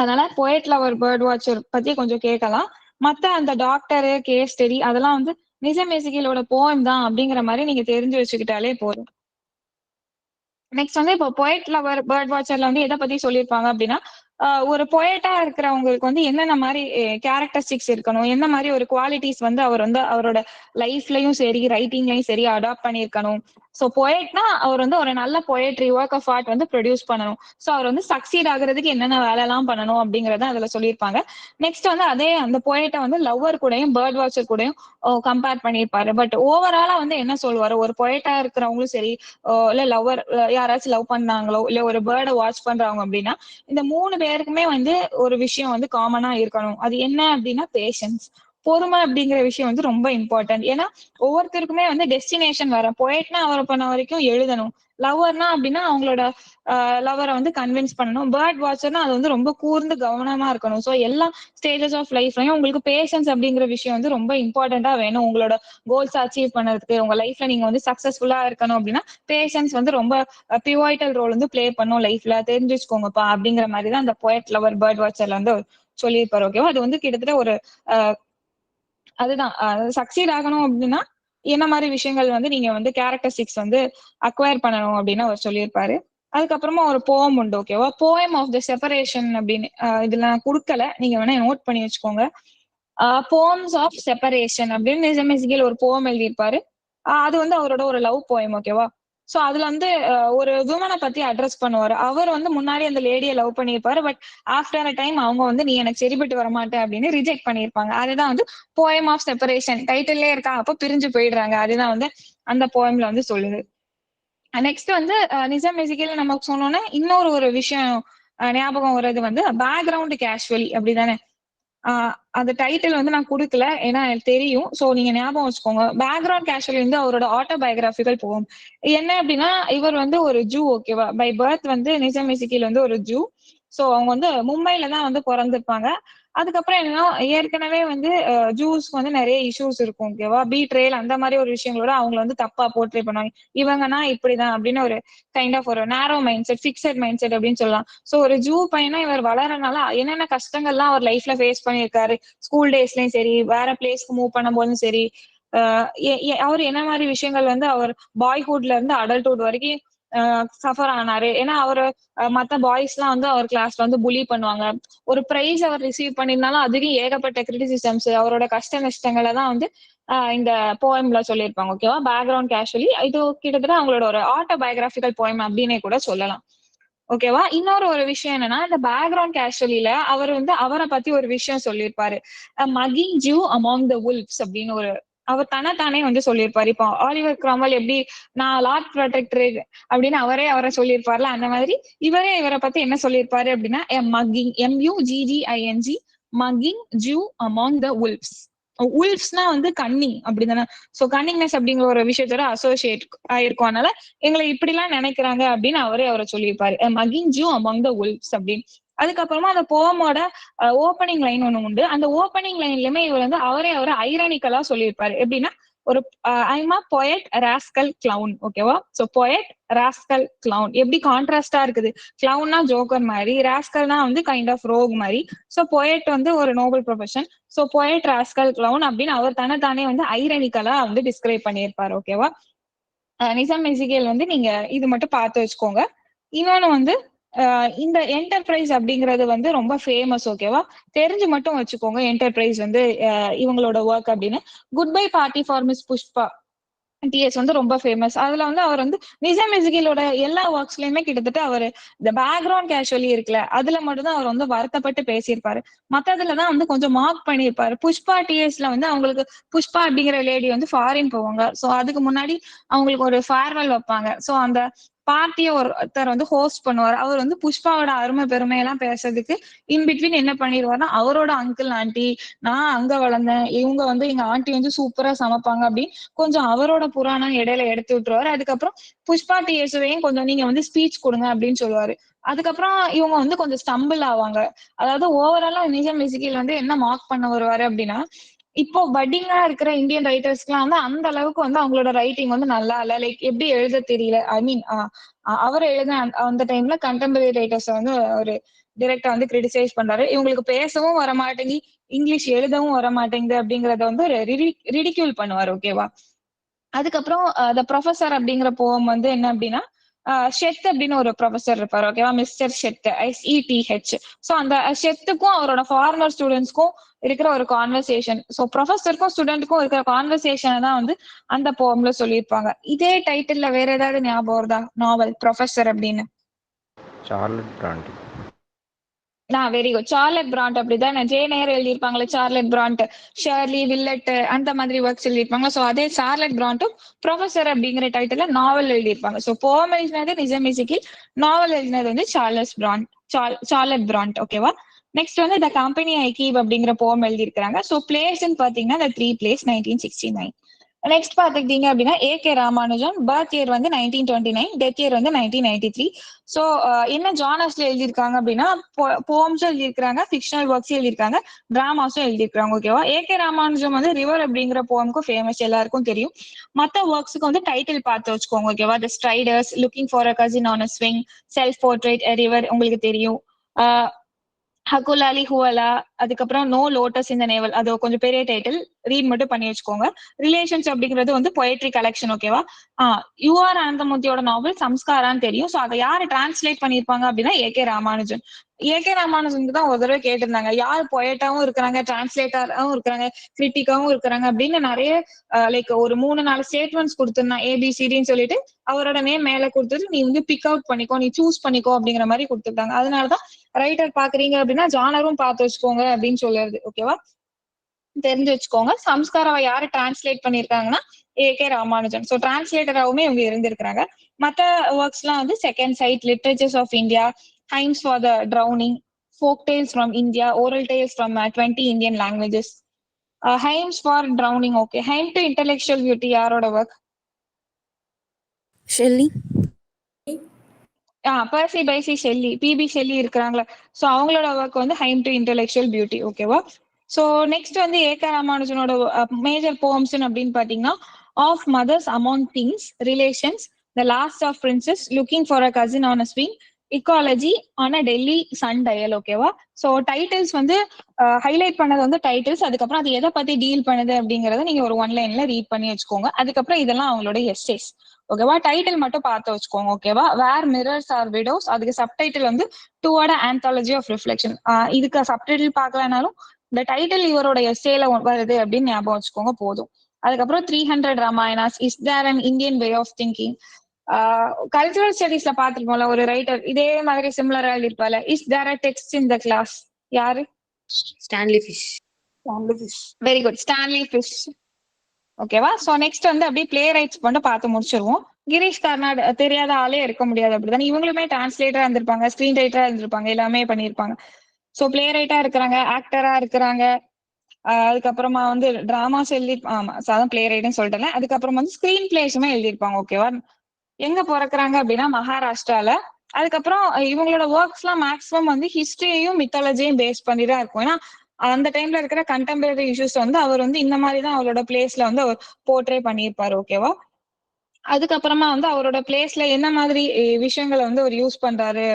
அதனால பொயட் லவர், பேர்ட் வாட்சர் பத்தி கொஞ்சம் கேட்கலாம். மத்த அந்த டாக்டரு, கேஸ் ஸ்டடி அதெல்லாம் வந்து நிசம் எசேக்கியலோட போயம் தான் அப்படிங்கிற மாதிரி நீங்க தெரிஞ்சு வச்சுக்கிட்டாலே போதும். நெக்ஸ்ட் வந்து இப்போ பொயட் லவர், பேர்ட் வாட்சர்ல வந்து எதை பத்தி சொல்லியிருப்பாங்க அப்படின்னா, ஒரு பொயட்டா இருக்கிறவங்களுக்கு வந்து என்னென்ன மாதிரி கேரக்டரிஸ்டிக்ஸ் இருக்கணும், என்ன மாதிரி ஒரு குவாலிட்டிஸ் வந்து அவர் வந்து அவரோட லைஃப்லயும் சரி ரைட்டிங்லயும் சரி அடாப்ட் பண்ணியிருக்கணும். ஸோ பொயட்னா அவர் வந்து ஒரு நல்ல பொயட்ரி ஒர்க் ஆஃப் ஆர்ட் வந்து ப்ரொடியூஸ் பண்ணணும். ஸோ அவர் வந்து சக்சீட் ஆகுறதுக்கு என்னென்ன வேலைலாம் பண்ணணும் அப்படிங்கறத அதுல சொல்லியிருப்பாங்க. நெக்ஸ்ட் வந்து அதே அந்த பொயட்டை வந்து லவ்வர் கூடயும் பேர்ட் வாட்சர் கூடயும் கம்பேர் பண்ணியிருப்பாரு. பட் ஓவராலா வந்து என்ன சொல்லுவாரு, ஒரு பொயட்டா இருக்கிறவங்களும் சரி, இல்ல லவ்வர் யாராச்சும் லவ் பண்ணாங்களோ இல்ல ஒரு பேர்டை வாட்ச் பண்றாங்க அப்படின்னா, இந்த 3 பேருக்குமே வந்து ஒரு விஷயம் வந்து காமனா இருக்கணும். அது என்ன அப்படின்னா பேஷன்ஸ், பொறுமை அப்படிங்கிற விஷயம் வந்து ரொம்ப இம்பார்ட்டன்ட். ஏன்னா ஒவ்வொருத்தருக்குமே வந்து டெஸ்டினேஷன் வர. பொயட்னா அவரை பண்ண வரைக்கும் எழுதணும். லவ்வர்னா அப்படின்னா அவங்களோட லவ்வரை வந்து கன்வின்ஸ் பண்ணணும். பேர்ட் வாட்சர்னா அது வந்து ரொம்ப கூர்ந்து கவனமா இருக்கணும். ஸோ எல்லா ஸ்டேஜஸ் ஆஃப் லைஃப்லயும் உங்களுக்கு பேஷன்ஸ் அப்படிங்கிற விஷயம் வந்து ரொம்ப இம்பார்ட்டண்டா வேணும். உங்களோட கோல்ஸ் அச்சீவ் பண்ணறதுக்கு, உங்க லைஃப்ல நீங்க வந்து சக்சஸ்ஃபுல்லா இருக்கணும் அப்படின்னா பேஷன்ஸ் வந்து ரொம்ப பிவாய்டல் ரோல் வந்து பிளே பண்ணும் லைஃப்ல, தெரிஞ்சு வச்சுக்கோங்கப்பா அப்படிங்கிற மாதிரி தான் அந்த பொயட் லவர், பேர்ட் வாட்சர்ல வந்து சொல்லியிருப்பாரு. ஓகேவா? அது வந்து கிட்டத்தட்ட ஒரு அதுதான் சக்சீட் ஆகணும் அப்படின்னா என்ன மாதிரி விஷயங்கள் வந்து நீங்க வந்து கேரக்டரிஸ்டிக்ஸ் வந்து அக்வயர் பண்ணணும் அப்படின்னு அவர் சொல்லியிருப்பாரு. அதுக்கப்புறமா ஒரு போயம் உண்டு. ஓகேவா? போயம் ஆஃப் த செப்பரேஷன் அப்படின்னு இதுல நான் கொடுக்கல, நீங்க வேணா நோட் பண்ணி வச்சுக்கோங்க. போம்ஸ் ஆஃப் செப்பரேஷன் அப்படின்னு நிசம் எசேக்கியல் ஒரு போயம் எழுதியிருப்பாரு. அது வந்து அவரோட ஒரு லவ் போயம். ஓகேவா? சோ அதுல வந்து ஒரு விமனை பத்தி அட்ரஸ் பண்ணுவாரு. அவர் வந்து முன்னாடி அந்த லேடியை லவ் பண்ணியிருப்பாரு. பட் ஆஃப்டர் அ டைம் அவங்க வந்து நீ எனக்கு சரிப்பட்டு வரமாட்டேன் அப்படின்னு ரிஜெக்ட் பண்ணியிருப்பாங்க. அதுதான் வந்து போயம் ஆஃப் செப்பரேஷன். டைட்டிலே இருக்கா, அப்போ பிரிஞ்சு போயிடுறாங்க. அதுதான் வந்து அந்த போயம்ல வந்து சொல்லுது. நெக்ஸ்ட் வந்து நிசம் எசேக்கியல் நமக்கு சொன்னோன்னா இன்னொரு ஒரு விஷயம் ஞாபகம் வர்றது வந்து பேக்ரவுண்ட் கேஷுவலி. அப்படிதானே? அந்த டைட்டில் வந்து நான் குடுக்கல, ஏன்னா எனக்கு தெரியும். சோ நீங்க ஞாபகம் வச்சுக்கோங்க. பேக்ரவுண்ட் கேஷுவலி வந்து அவரோட ஆட்டோபயோகிராபிக்கல் போகும். என்ன அப்படின்னா இவர் வந்து ஒரு ஜூ. ஓகேவா? பை பர்த் வந்து நிசம் எசேக்கியல் வந்து ஒரு ஜூ. சோ அவங்க வந்து மும்பைல தான் வந்து பிறந்திருப்பாங்க. அதுக்கப்புறம் என்னன்னா ஏற்கனவே வந்து ஜூஸ்க்கு வந்து நிறைய இஷ்யூஸ் இருக்கும். ஓகேவா? பீட்ரேல் அந்த மாதிரி ஒரு விஷயங்களோட அவங்கள வந்து தப்பா போர்ட்ரே பண்ணுவாங்க. இவங்கன்னா இப்படிதான் அப்படின்னு ஒரு கைண்ட் ஆஃப் ஒரு நேரோ mind set, fixed mind set அப்படின்னு சொல்லலாம். சோ ஒரு ஜூ பையனா இவர் வளரனால என்னென்ன கஷ்டங்கள்லாம் அவர் லைஃப்ல ஃபேஸ் பண்ணியிருக்காரு, ஸ்கூல் டேஸ்லயும் சரி வேற பிளேஸ்க்கு மூவ் பண்ணும்போதும் சரி, அவர் என்ன மாதிரி விஷயங்கள் வந்து அவர் பாய்ஹுட்ல இருந்து அடல்ட்ஹுட் வரைக்கும் சஃபர் ஆனாரு. ஏன்னா அவரு மத்த பாய்ஸ் எல்லாம் வந்து அவர் கிளாஸ்ல வந்து புலி பண்ணுவாங்க. ஒரு பிரைஸ் அவர் ரிசீவ் பண்ணியிருந்தாலும் அதுக்கும் ஏகப்பட்ட கிரிட்டிசிசம்ஸ், அவரோட கஷ்ட நஷ்டங்களை தான் வந்து இந்த போயம்ல சொல்லியிருப்பாங்க. ஓகேவா? பேக்ரவுண்ட் கேஷுவலி இது கிட்டத்தட்ட அவங்களோட ஒரு ஆட்டோபயோகிராபிக்கல் போயம் அப்படின்னே கூட சொல்லலாம். ஓகேவா? இன்னொரு ஒரு விஷயம் என்னன்னா இந்த பேக்ரவுண்ட் கேஷுவலில அவர் வந்து அவரை பத்தி ஒரு விஷயம் சொல்லியிருப்பாரு. மகிங் ஜூ அமாங் த வுல்ஃப்ஸ் அப்படின்னு ஒரு அவர் தன்னைத்தானே வந்து சொல்லியிருப்பாரு. இப்போ ஆலிவர் கிராம்வெல் எப்படி நான் லார்ட் ப்ரொடெக்டர் அப்படின்னு அவரை சொல்லியிருப்பார்ல, அந்த மாதிரி இவரை பத்தி என்ன சொல்லியிருப்பாரு அப்படின்னா மகிங், MUGGING, மகிங் ஜூ அமாங் த வுல்ஃப்ஸ். உல்ஃப்ஸ்னா வந்து கன்னிங் அப்படிதானே? சோ கன்னிங்னஸ் அப்படிங்கிற ஒரு விஷயத்தோட அசோசியேட் ஆயிருக்கும். அதனால எங்களை இப்படி எல்லாம் நினைக்கிறாங்க அப்படின்னு அவரை சொல்லியிருப்பாரு. மகிங் ஜூ அமாங் த வுல்ஃப்ஸ் அப்படின்னு. அதுக்கப்புறமா அந்த போமோட ஓப்பனிங் லைன் ஒண்ணு உண்டு. அந்த ஓப்பனிங் லைன்லயுமே இவர் வந்து அவரை ஐரானிக்கலா சொல்லியிருப்பாரு. எப்படின்னா ஒரு I'm a poet rascal clown. ஓகேவா? சோ பொயட் ராஸ்கல் கிளவுன் எப்படி கான்ட்ராஸ்டா இருக்குது. கிளவுன்னா ஜோக்கர் மாதிரி, ராஸ்கல்னா வந்து கைண்ட் ஆஃப் ரோக் மாதிரி. சோ பொயட் வந்து ஒரு Nobel profession. So poet rascal clown அப்படின்னு அவர் தன்னைத்தானே வந்து ஐரானிக்கலா வந்து டிஸ்கிரைப் பண்ணியிருப்பாரு. ஓகேவா? நிசாம் எசேக்கியல் வந்து நீங்க இது மட்டும் பார்த்து வச்சுக்கோங்க. இன்னொன்னு வந்து இந்த என்டர்பிரைஸ் அப்படிங்கிறது வந்து ரொம்ப ஃபேமஸ். ஓகேவா? தெரிஞ்சு மட்டும் வச்சுக்கோங்க. என்டர்பிரைஸ் வந்து இவங்களோட ஒர்க் அப்படின்னு. Goodbye party for miss Pushpa T S வந்து ரொம்ப ஃபேமஸ். அதுல வந்து அவர் வந்து நிசாம் எசேக்கியலோட எல்லா ஒர்க்ஸ்லயுமே கிட்டத்தட்ட அவர் இந்த பேக்ரவுண்ட் கேஷுவலி இருக்குல்ல அதுல மட்டும் தான் அவர் வந்து வருத்தப்பட்டு பேசியிருப்பாரு. மத்ததுலதான் வந்து கொஞ்சம் மார்க் பண்ணியிருப்பாரு. புஷ்பா டிஎஸ்ல வந்து அவங்களுக்கு புஷ்பா அப்படிங்கிற லேடி வந்து ஃபாரின் போவாங்க. சோ அதுக்கு முன்னாடி அவங்களுக்கு ஒரு ஃபேர்வெல் வைப்பாங்க. சோ அந்த பார்ட்டியை ஒருத்தர் வந்து ஹோஸ்ட் பண்ணுவார். அவர் வந்து புஷ்பாவோட அருமை பெருமையெல்லாம் பேசுறதுக்கு இன்பிட்வீன் என்ன பண்ணிடுவார்னா, அவரோட அங்கிள் ஆண்டி, நான் அங்க வளர்ந்தேன், இவங்க வந்து எங்க ஆண்டி வந்து சூப்பரா சமைப்பாங்க அப்படின்னு கொஞ்சம் அவரோட புராணம் இடையில எடுத்து விட்டுருவாரு. அதுக்கப்புறம் புஷ்பா டிஎஸ்வையும் கொஞ்சம் நீங்க வந்து ஸ்பீச் கொடுங்க அப்படின்னு சொல்லுவாரு. அதுக்கப்புறம் இவங்க வந்து கொஞ்சம் ஸ்டம்பிள் ஆவாங்க. அதாவது ஓவராலா நிஜம் இசைக்கியல் வந்து என்ன மார்க் பண்ண வருவாரு அப்படின்னா, இப்போ பட்டிங்கா இருக்கிற இந்தியன் ரைட்டர்ஸ்க்குலாம் வந்து அந்த அளவுக்கு வந்து அவங்களோட ரைட்டிங் வந்து நல்லா இல்ல. லைக் எப்படி எழுத தெரியல. ஐ மீன் அவர் எழுத அந்த டைம்ல கண்டெம்பரரி ரைட்டர்ஸ் வந்து ஒரு டைரக்டா வந்து கிரிட்டிசைஸ் பண்றாரு. இவங்களுக்கு பேசவும் வர மாட்டேங்கி, இங்கிலீஷ் எழுதவும் வர மாட்டேங்குது அப்படிங்கறத வந்து ஒரு ரிடிக்யூல் பண்ணுவார். ஓகேவா? அதுக்கப்புறம் த ப்ரொஃபசர் அப்படிங்கிற போம் வந்து என்ன அப்படின்னா, ஷெத் அப்படின்னு ஒரு ப்ரொஃபசர் இருப்பாரு. ஓகேவா? Mister shed, SETH. ஸோ அந்த ஷெத்துக்கும் அவரோட ஃபாரினர் ஸ்டூடெண்ட்ஸ்க்கும் இருக்கிற ஒரு கான்வர்சேஷன். ஸோ ப்ரொஃபசருக்கும் ஸ்டூடெண்ட்டுக்கும் இருக்கிற கான்வர்சேஷனை தான் வந்து அந்த போம்ல சொல்லியிருப்பாங்க. இதே டைட்டில்ல வேற ஏதாவது ஞாபகம் வருதா? நாவல் ப்ரொஃபசர் அப்படின்னு. சார்லட் பிராண்டி. Very good. சார்லட் பிராண்ட் அப்படிதான் ஜே நேர் எழுதியிருப்பாங்களே, சார்லட் பிராண்ட், ஷர்லி வில்லட் அந்த மாதிரி ஒர்க்ஸ் எழுதியிருப்பாங்க. சோ அதே சார்லட் பிராண்டும் ப்ரொஃபசர் அப்படிங்கிற டைட்டில்ல நாவல் எழுதியிருப்பாங்க. சோ போம் எழுதினது நிஜம் இசைக்கியல், நாவல் எழுதினது வந்து சார்லட் பிராண்ட். ஓகேவா? நெக்ஸ்ட் வந்து த கம்பெனி ஐ கீப் அப்படிங்கிற போம் எழுதியிருக்காங்க. சோ பிளேஸ்ன்னு பாத்தீங்கன்னா the 3 பிளேஸ் 1969. நெக்ஸ்ட் பாத்துக்கிட்டீங்க அப்படின்னா ஏகே ராமானுஜம், பர்த் இயர் வந்து 1929, டெத் இயர் வந்து 1993. சோ என்ன ஜானர்ஸ்ல எழுதியிருக்காங்க அப்படின்னா, போம்ஸும் எழுதியிருக்காங்க, ஃபிக்ஷனல் ஒர்க்ஸும் எழுதியிருக்காங்க, டிராமாஸும் எழுதியிருக்காங்க. ஓகேவா? ஏகே ராமானுஜம் வந்து ரிவர் அப்படிங்கிற போமுக்கும் ஃபேமஸ், எல்லாருக்கும் தெரியும். மத்த ஒர்க்ஸுக்கு வந்து டைட்டில் பார்த்து வச்சுக்கோங்க. ஓகேவா? The striders, looking for a cousin on a swing, self portrait, river உங்களுக்கு தெரியும். ஹகுலாலி ஹுவலா, அதுக்கப்புறம் நோ லோட்டஸ் இந்த நேவல், அது கொஞ்சம் பெரிய டைட்டில், ரீட் மட்டும் பண்ணி வச்சுக்கோங்க. ரிலேஷன்ஸ் அப்படிங்கிறது வந்து பொயட்ரி கலெக்ஷன். ஓகேவா? யூஆர் ஆனந்தமூர்த்தியோட நாவல் சம்ஸ்காரான்னு தெரியும். சோ அதை யாரு டிரான்ஸ்லேட் பண்ணிருப்பாங்க அப்படின்னா ஏகே ராமானுஜன். ஏகே ராமானுஜனுக்கு தான் ஒரு தடவை கேட்டிருந்தாங்க, யார் பொயட்டாவும் இருக்கிறாங்க, டிரான்ஸ்லேட்டராகவும் இருக்கிறாங்க, கிரிட்டிக்காவும் இருக்கிறாங்க அப்படின்னு நிறைய லைக் ஒரு 3-4 ஸ்டேட்மெண்ட்ஸ் கொடுத்திருந்தான், ABCDன்னு சொல்லிட்டு அவரோட நேம் மேல கொடுத்துட்டு நீ வந்து பிக் அவுட் பண்ணிக்கோ, நீ சூஸ் பண்ணிக்கோ அப்படிங்கிற மாதிரி கொடுத்துருக்காங்க. அதனாலதான் ரைட்டர் பாக்குறீங்க அப்படின்னா ஜானரும் பார்த்து வச்சுக்கோங்க அப்படின்னு சொல்லுறது. ஓகேவா? தெரிஞ்சு வச்சுக்கோங்க. சம்ஸ்காராவை யாரு டிரான்ஸ்லேட் பண்ணிருக்காங்கன்னா ஏகே ராமானுஜன். சோ டிரான்ஸ்லேட்டராகவுமே இவங்க இருந்திருக்காங்க. மத்த ஒர்க்ஸ் எல்லாம் வந்து second sight, literatures of India, hymns for the drowning, folk tales from India, oral tales from 20 Indian languages. Hymns for drowning. Okay. Hymn to intellectual beauty யாரோட ஒர்க்? Shelley. Percy Bysshe Shelley, PB Shelley இருக்கிறாங்களா, சோ அவங்களோட ஒர்க் வந்து ஹைம் டு இன்டெலெக்சுவல் பியூட்டி. ஓகேவா? சோ நெக்ஸ்ட் வந்து ஏகே ராமானுஜனோட மேஜர் போம்ஸ் அப்படின்னு பாத்தீங்கன்னா, of mothers among things, relations, the last of princes, looking for a cousin on a swing, ecology, on a Delhi sundial. ஓகேவா? சோ டைட்டில்ஸ் வந்து ஹைலைட் பண்ணது வந்து டைட்டில்ஸ், அதுக்கப்புறம் அது எதை பத்தி டீல் பண்ணுது அப்படிங்கறத நீங்க ஒரு 1 லைன்ல ரீட் பண்ணி வச்சுக்கோங்க. அதுக்கப்புறம் இதெல்லாம் அவங்களோட எஸ்ஸேஸ். ஓகேவா? டைட்டில் மட்டும் பார்த்து வச்சுக்கோங்க. ஓகேவா? வேர் மிரர்ஸ் ஆர் விடோஸ், அதுக்கு சப்டைட்டில் வந்து டுவர்ட் ஆந்தாலஜி ஆஃப் ரிஃப்ளெக்ஷன். இதுக்கு சப்டைட்டில் பார்க்கலனாலும் இந்த டைட்டில் இவரோட எஸ்ஏல வருது அப்படின்னு ஞாபகம் வச்சுக்கோங்க போதும். அதுக்கப்புறம் 300 Ramayanas, is there an Indian way of thinking. Cultural ஸ்டடீஸ்ல பாத்துருப்போம்ல, ஒரு ரைட்டர் இதே மாதிரி சிமிலரா எழுதிருப்பால, is there a text in the class, யாரு? Stanley Fish. Very good, Stanley Fish. ஓகேவா? சோ நெக்ஸ்ட் வந்து அப்படியே பிளே ரைட்ஸ் மட்டும் பார்த்து முடிச்சிருவோம். கிரீஷ் கர்நாட் தெரியாத ஆளே இருக்க முடியாது, அப்படிதான். இவங்களுமே டிரான்ஸ்லேட்டரா இருந்திருப்பாங்க, ஸ்கிரீன் ரைட்டரா இருந்திருப்பாங்க, எல்லாமே பண்ணிருப்பாங்க. சோ பிளே ரைட்டா இருக்கிறாங்க, ஆக்டரா இருக்கிறாங்க. அதுக்கப்புறமா வந்து டிராமாஸ் எழுதி, ஆமா அதான் பிளே ரைட்னு சொல்லிட்டேன். அதுக்கப்புறம் வந்து ஸ்கிரீன் பிளேஸுமே எழுதியிருப்பாங்க. ஓகேவா? எங்க பிறக்குறாங்க அப்படின்னா மகாராஷ்டிரால. அதுக்கப்புறம் இவங்களோட ஒர்க்ஸ் எல்லாம் மேக்ஸிமம் வந்து ஹிஸ்டரியையும் மித்தாலஜியும் பேஸ் பண்ணி தான் இருக்கும். ஏன்னா அந்த டைம்ல இருக்கிற கண்டெம்பரரி இஷ்யூஸ் வந்து அவர் வந்து இந்த மாதிரி தான் அவரோட பிளேஸ்ல வந்து அவர் போர்ட்ரே பண்ணியிருப்பாரு. ஓகேவா? அதுக்கப்புறமா வந்து அவரோட பிளேஸ்ல என்ன மாதிரி விஷயங்களை வந்து அவர் யூஸ் பண்றாரு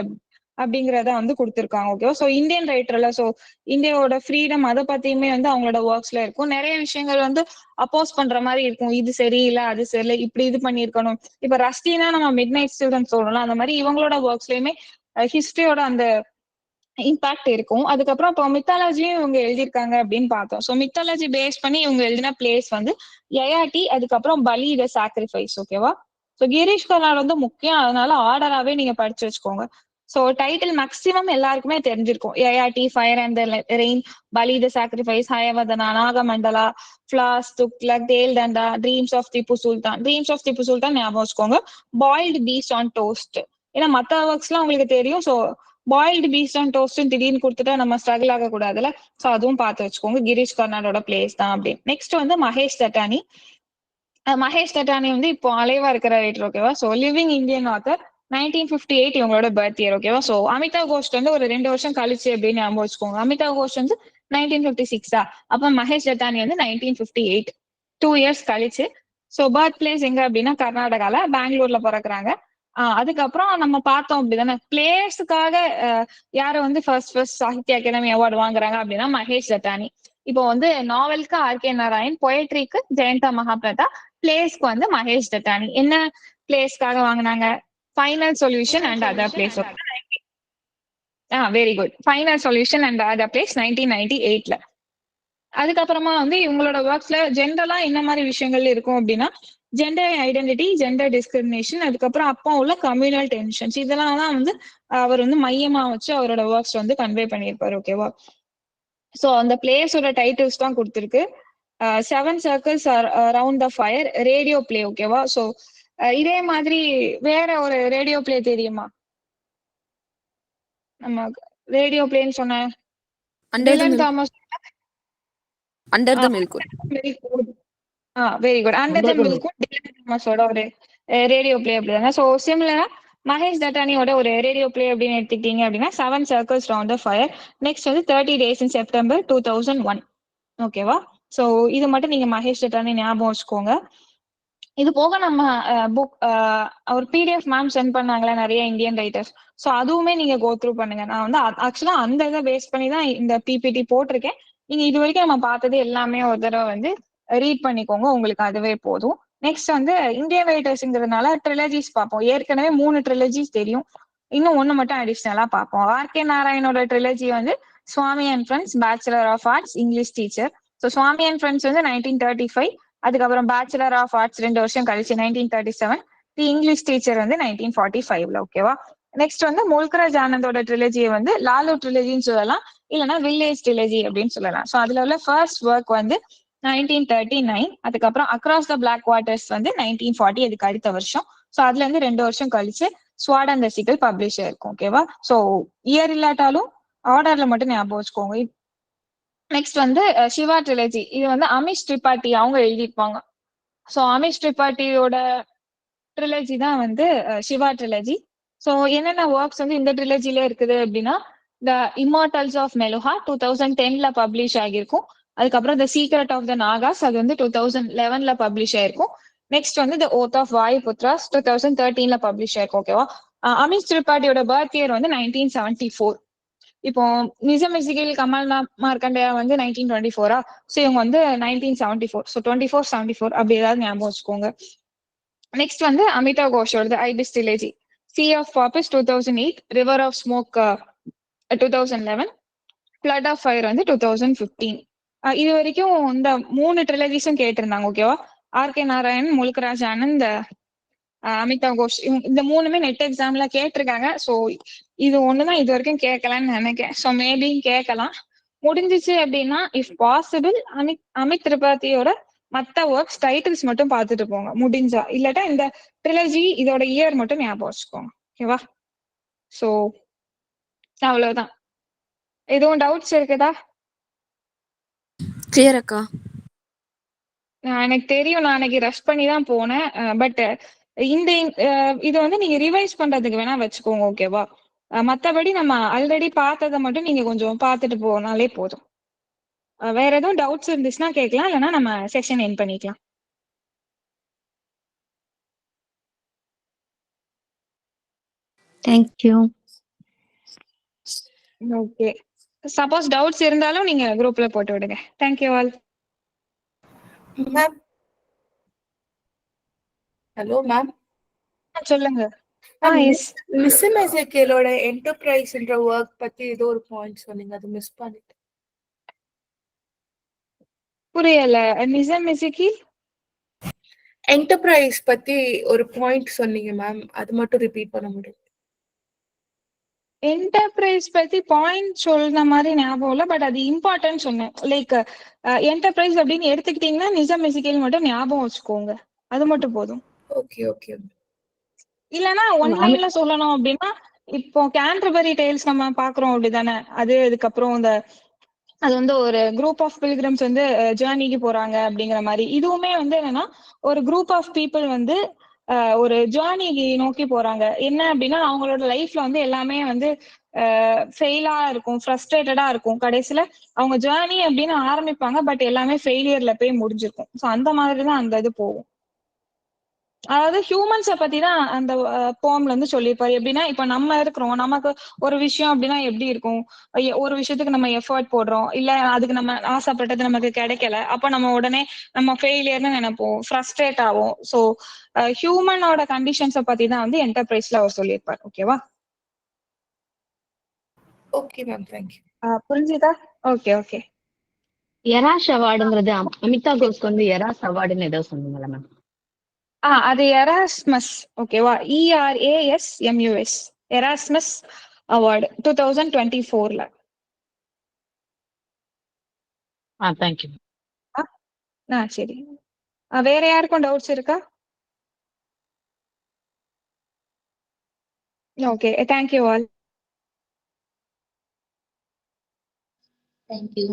அப்படிங்கறத வந்து கொடுத்திருக்காங்க. ஓகேவா? சோ இந்தியன் ரைட்டர்ல, சோ இந்தியாவோட ஃப்ரீடம் அதை பத்தியுமே வந்து அவங்களோட ஒர்க்ஸ்ல இருக்கும். நிறைய விஷயங்கள் வந்து அப்போஸ் பண்ற மாதிரி இருக்கும். இது சரியில்லை, அது சரியில்லை, இப்படி இது பண்ணிருக்கணும். இப்ப ரஸ்டினா நம்ம மிட் நைட் ஸ்டூடெண்ட் சொல்லலாம், அந்த மாதிரி இவங்களோட ஒர்க்ஸ்லயுமே ஹிஸ்டரியோட அந்த இம்பாக்ட் இருக்கும். அதுக்கப்புறம் இப்போ மித்தாலஜியும் இவங்க எழுதியிருக்காங்க அப்படின்னு பார்த்தோம். ஸோ மித்தாலஜி பேஸ் பண்ணி இவங்க எழுதின பிளேஸ் வந்து யயாட்டி, அதுக்கப்புறம் பலி த சாக்ரிஃபைஸ். ஓகேவா? ஸோ கிரீஷ் கர்நாட் வந்து முக்கியம், அதனால ஆர்டராகவே நீங்க படிச்சு வச்சுக்கோங்க. ஸோ டைட்டில் மேக்ஸிமம் எல்லாருக்குமே தெரிஞ்சிருக்கும். ART, fire and rain, Bali the sacrifice, Hayavadana, Nagamandala, flowers, Tughlaq, Tale Danda, dreams of Tipu Sultan. Dreams of Tipu Sultan ஞாபகம் வச்சுக்கோங்க. பாயில்டு பீஸ்ட் ஆன் டோஸ்ட். ஏன்னா மற்ற ஒர்க்ஸ்லாம் உங்களுக்கு தெரியும். ஸோ பாயில்டு பீஸ்ட் ஆன் டோஸ்ட் திடீர்னு கொடுத்துட்டா நம்ம ஸ்ட்ரகிள் ஆக கூடாதுல்ல. ஸோ அதுவும் பார்த்து வச்சுக்கோங்க. கிரீஷ் கர்னாடோட பிளேஸ் தான் அப்படின்னு. நெக்ஸ்ட் வந்து மகேஷ் தட்டானி. மகேஷ் தட்டானி வந்து இப்போ அலைவா இருக்கிற ரைட்டர். ஓகேவா. So living Indian author. 1958 இவங்களோட பர்த் இயர். ஓகேவா. ஸோ அமிதாப் கோஷ் வந்து ஒரு 2 வருஷம் கழிச்சு அப்படின்னு ஞாபகம் வச்சுக்கோங்க. அமிதாப் கோஷ் வந்து 1956 அப்ப மகேஷ் தட்டானி வந்து 1958, 2 இயர்ஸ் கழிச்சு. ஸோ பர்த் பிளேஸ் எங்க அப்படின்னா கர்நாடகால பெங்களூர்ல பிறக்குறாங்க. அதுக்கப்புறம் நம்ம பார்த்தோம் அப்படிதானே பிளேயர்ஸுக்காக யாரை வந்து ஃபர்ஸ்ட் சாகித்ய அகாடமி அவார்டு வாங்குறாங்க அப்படின்னா மகேஷ் தட்டானி. இப்போ வந்து நாவலுக்கு ஆர்கே நாராயண், பொயட்ரிக்கு ஜெயந்தா மகாபிரதா, பிளேஸ்க்கு வந்து மகேஷ் தட்டானி. என்ன பிளேஸ்க்காக வாங்கினாங்க? Final solution and other plays. Very good. Final solution and other plays 1998ல. அதுக்கப்புறமா வந்து இவங்களோட ஒர்க்ஸ்ல ஜென்ரலா என்ன மாதிரி விஷயங்கள் இருக்கும் அப்படின்னா ஜெண்டர் ஐடென்டிட்டி, ஜெண்டர் டிஸ்கிரிமினேஷன், அதுக்கப்புறம் அப்போ உள்ள கம்யூனல் டென்ஷன்ஸ், இதெல்லாம் தான் வந்து அவர் வந்து மையமா வச்சு அவரோட ஒர்க்ஸ் வந்து கன்வே பண்ணியிருப்பாரு. ஓகேவா. ஸோ அந்த பிளேஸோட டைட்டில்ஸ் தான் கொடுத்துருக்கு. 7 circles around the fire, radio play. ஓகேவா. ஸோ இதே மாதிரி வேற ஒரு ரேடியோ பிளே தெரியுமா? நம்ம ரேடியோ பிளேன்னு சொன்ன Dylan Thomas. Under the milk wood. Very good. Under the milk wood Dylan தாமஸோட ஒரு ரேடியோ பிளே அப்படிதாங்க. ஸோ சிமிலரா மகேஷ் தட்டானியோட ஒரு ரேடியோ பிளே அப்படின்னு எடுத்துக்கிட்டீங்க அப்படின்னா 7 circles round the fire. Next வந்து 30 days in September 2001. ஓகேவா. ஸோ இது மட்டும் நீங்க மகேஷ் தட்டானி ஞாபகம் வச்சுக்கோங்க. இது போக நம்ம புக் ஒரு பிடிஎஃப் மேம் சென்ட் பண்ணாங்களா நிறைய இந்தியன் ரைட்டர்ஸ். ஸோ அதுவுமே நீங்க கோ த்ரூ பண்ணுங்க. நான் வந்து ஆக்சுவலா அந்த இதை பேஸ் பண்ணி தான் இந்த பிபிடி போட்டிருக்கேன். நீங்க இது வரைக்கும் நம்ம பார்த்தது எல்லாமே ஒரு தடவை வந்து ரீட் பண்ணிக்கோங்க. உங்களுக்கு அதுவே போதும். நெக்ஸ்ட் வந்து இந்தியன் ரைட்டர்ஸ்ங்கிறதுனால ட்ரிலஜிஸ் பார்ப்போம். ஏற்கனவே 3 ட்ரிலஜிஸ் தெரியும். இன்னும் ஒண்ணு மட்டும் அடிஷ்னலா பார்ப்போம். ஆர்கே நாராயணோட ட்ரிலஜி வந்து Swami and friends, bachelor of arts, English teacher. So Swami and friends வந்து 1935. அதுக்கப்புறம் பேச்சுலர் ஆஃப் ஆர்ட்ஸ் 2 வருஷம் கழிச்சு 1937. தி இங்கிலீஷ் டீச்சர் வந்து 1945ல. ஓகேவா. நெக்ஸ்ட் வந்து முல்கராஜ் ஆனந்தோட ட்ரிலஜியை வந்து லாலு ட்ரிலஜின்னு சொல்லலாம், இல்லைன்னா வில்லேஜ் ட்ரிலஜி அப்படின்னு சொல்லலாம். ஸோ அதுல உள்ள ஃபர்ஸ்ட் ஒர்க் வந்து 1939. அதுக்கப்புறம் அக்ராஸ் த பிளாக் வாட்டர்ஸ் வந்து 1940, அதுக்கு அடுத்த வருஷம். ஸோ அதுல இருந்து 2 வருஷம் கழிச்சு ஸ்வாட் அண்ட் த சிக்கல் பப்ளிஷ் ஆயிருக்கும். ஓகேவா. ஸோ இயர் இல்லாட்டாலும் ஆர்டர்ல மட்டும் ஞாபகம் வச்சுக்கோங்க. நெக்ஸ்ட் வந்து சிவா ட்ரிலஜி. இது வந்து அமிஷ் திரிபாட்டி அவங்க எழுதியிருப்பாங்க. ஸோ அமிஷ் திரிபாட்டியோட ட்ரிலஜி தான் வந்து சிவா ட்ரிலஜி. ஸோ என்னென்ன ஒர்க்ஸ் வந்து இந்த ட்ரிலஜில இருக்குது அப்படின்னா த இம்மார்டல்ஸ் ஆஃப் மெலுஹா 2010ல பப்ளிஷ் ஆகியிருக்கும். அதுக்கப்புறம் த சீக்ரெட் ஆஃப் த நாகாஸ், அது வந்து 2011ல பப்ளிஷ் ஆயிருக்கும். நெக்ஸ்ட் வந்து த ஓத் ஆஃப் வாயு புத்ராஸ் 2013ல பப்ளிஷ் ஆயிருக்கும். ஓகேவா. அமிஷ் திரிபாட்டியோட பர்த் இயர் வந்து 1974. இப்போ நிஜம் இசிகில் கமல் மார்க்கண்டையா வந்து 1924. ஸோ இவங்க வந்து 1974. ஸோ 2474 அப்படி ஏதாவது ஞாபகம் வச்சுக்கோங்க. நெக்ஸ்ட் வந்து Amitabh கோஷோட ஐபிஸ் trilogy. C of பாப்பிஸ் 2008, river of smoke 2011, flood of fire வந்து 2015. இது வரைக்கும் இந்த 3 ட்ரிலஜிஸும் கேட்டிருந்தாங்க. ஓகேவா. ஆர்கே நாராயண், முல்கராஜ் ஆனந்த், அமிதாப் கோஷ், இந்த 3மே நெட் எக்ஸாம்ல கேட்டிருக்காங்க. ஸோ இது ஒண்ணுதான் இது வரைக்கும் கேட்கலான்னு நினைக்கிறேன். ஸோ மேபி கேட்கலாம். முடிஞ்சிச்சு அப்படின்னா இஃப் பாசிபிள் அமித் திரிபாத்தியோட மற்ற ஒர்க்ஸ் டைட்டில்ஸ் மட்டும் பார்த்துட்டு போங்க முடிஞ்சா. இல்லாட்டா இந்த ட்ரிலஜி இதோட இயர் மட்டும் ஞாபகம் வச்சுக்கோங்க. ஓகேவா. ஸோ அவ்வளவுதான். எதுவும் டவுட்ஸ் இருக்குதா? கிளியர் அக்கா. எனக்கு தெரியும், நான் அன்னைக்கு ரஷ் பண்ணி தான் போனேன். பட் இந்த இது வந்து நீங்க ரிவைஸ் பண்றதுக்கு வேணா வச்சுக்கோங்க. ஓகேவா. மத்தபடி நம்ம ஆல்ரெடி பார்த்ததை மட்டும் நீங்க கொஞ்சம் பார்த்துட்டு போனாலே போதும். வேற எதுவும் டவுட்ஸ் இருந்துச்சுன்னா கேட்கலாம், இல்லைன்னா நம்ம செஷன் எண்ட் பண்ணிக்கலாம். தேங்க்யூ. ஓகே. சப்போஸ் டவுட்ஸ் இருந்தாலும் நீங்க குரூப்ல போட்டு விடுங்க. Thank you all. Ma'am, hello ma'am, சொல்லுங்க. மிஸ்ஸம் எசேக்கியலோட என்டர்பிரைஸ்ன்ற ஒர்க் பத்தி ஏதோ ஒரு பாயிண்ட் சொன்னீங்க, அது மிஸ் பண்ணிட்டேன். புரியல. நிஜம் இசக்கி என்டர்பிரைஸ் பத்தி ஒரு பாயிண்ட் சொன்னீங்க மேம், அது மட்டும் ரிப்பீட் பண்ண முடியும்? என்டர்பிரைஸ் பத்தி பாயிண்ட் சொல்ற மாதிரி ஞாபகம் இல்ல, பட் அது இம்பார்ட்டன்ட் சொன்னேன். லைக் என்டர்பிரைஸ் அப்படின்னு எடுத்துக்கிட்டீங்கன்னா நிஜம் எசிகேல் மட்டும் ஞாபகம் வச்சுக்கோங்க, அது மட்டும் போதும். Okay okay. இல்லைன்னா ஒன்லைன்ல சொல்லணும் அப்படின்னா, இப்போ கேன்டர்பரி டேல்ஸ் நம்ம பாக்குறோம் அப்படிதானே, அதுக்கப்புறம் இந்த அது வந்து ஒரு குரூப் ஆஃப் பில்கிரிம்ஸ் வந்து ஜேர்னிக்கு போறாங்க அப்படிங்கிற மாதிரி. இதுவுமே வந்து என்னன்னா ஒரு குரூப் ஆஃப் பீப்புள் வந்து ஒரு ஜேர்னிக்கு நோக்கி போறாங்க. என்ன அப்படின்னா அவங்களோட லைஃப்ல வந்து எல்லாமே வந்து ஃபெயிலா இருக்கும், ஃப்ரஸ்ட்ரேட்டடா இருக்கும். கடைசியில அவங்க ஜேர்னி அப்படின்னு ஆரம்பிப்பாங்க, பட் எல்லாமே ஃபெயிலியர்ல போய் முடிஞ்சிருக்கும். ஸோ அந்த மாதிரி தான் அந்த இது போகும். அதாவது ஹியூமன்ஸ பத்தி தான் அந்த போம்ல வந்து சொல்லியிருப்பாரு. எப்படின்னா இப்ப நம்ம இருக்கிறோம், நமக்கு ஒரு விஷயம் அப்படின்னா எப்படி இருக்கும், ஒரு விஷயத்துக்கு நம்ம எஃபர்ட் போடுறோம், இல்ல அதுக்கு நம்ம ஆசைப்பட்டது நமக்கு கிடைக்கல, அப்ப நம்ம உடனே நம்ம ஃபெயிலியர்னு நினைப்போம், ஃப்ரஸ்ட்ரேட் ஆகும். ஸோ ஹியூமனோட கண்டிஷன்ஸை பத்தி தான் வந்து என்டர்பிரைஸ்ல அவர் சொல்லியிருப்பார். ஓகேவா? Okay ma'am, thank you. புரிஞ்சுதா? Okay okay. எராஷ் அவார்டுங்கிறது அமிதா கோஸ்க்கு வந்து எராஸ் அவார்டுன்னு ஏதோ சொன்னீங்களா மேம்? அது எராஸ்மஸ். ஓகேவா? ERASMUS எராஸ்மஸ் அவார்டு 2024ல. தேங்க்யூ. சரி. வேற யாருக்கும் டவுட்ஸ் இருக்கா? Okay, thank you all. தேங்க்யூ.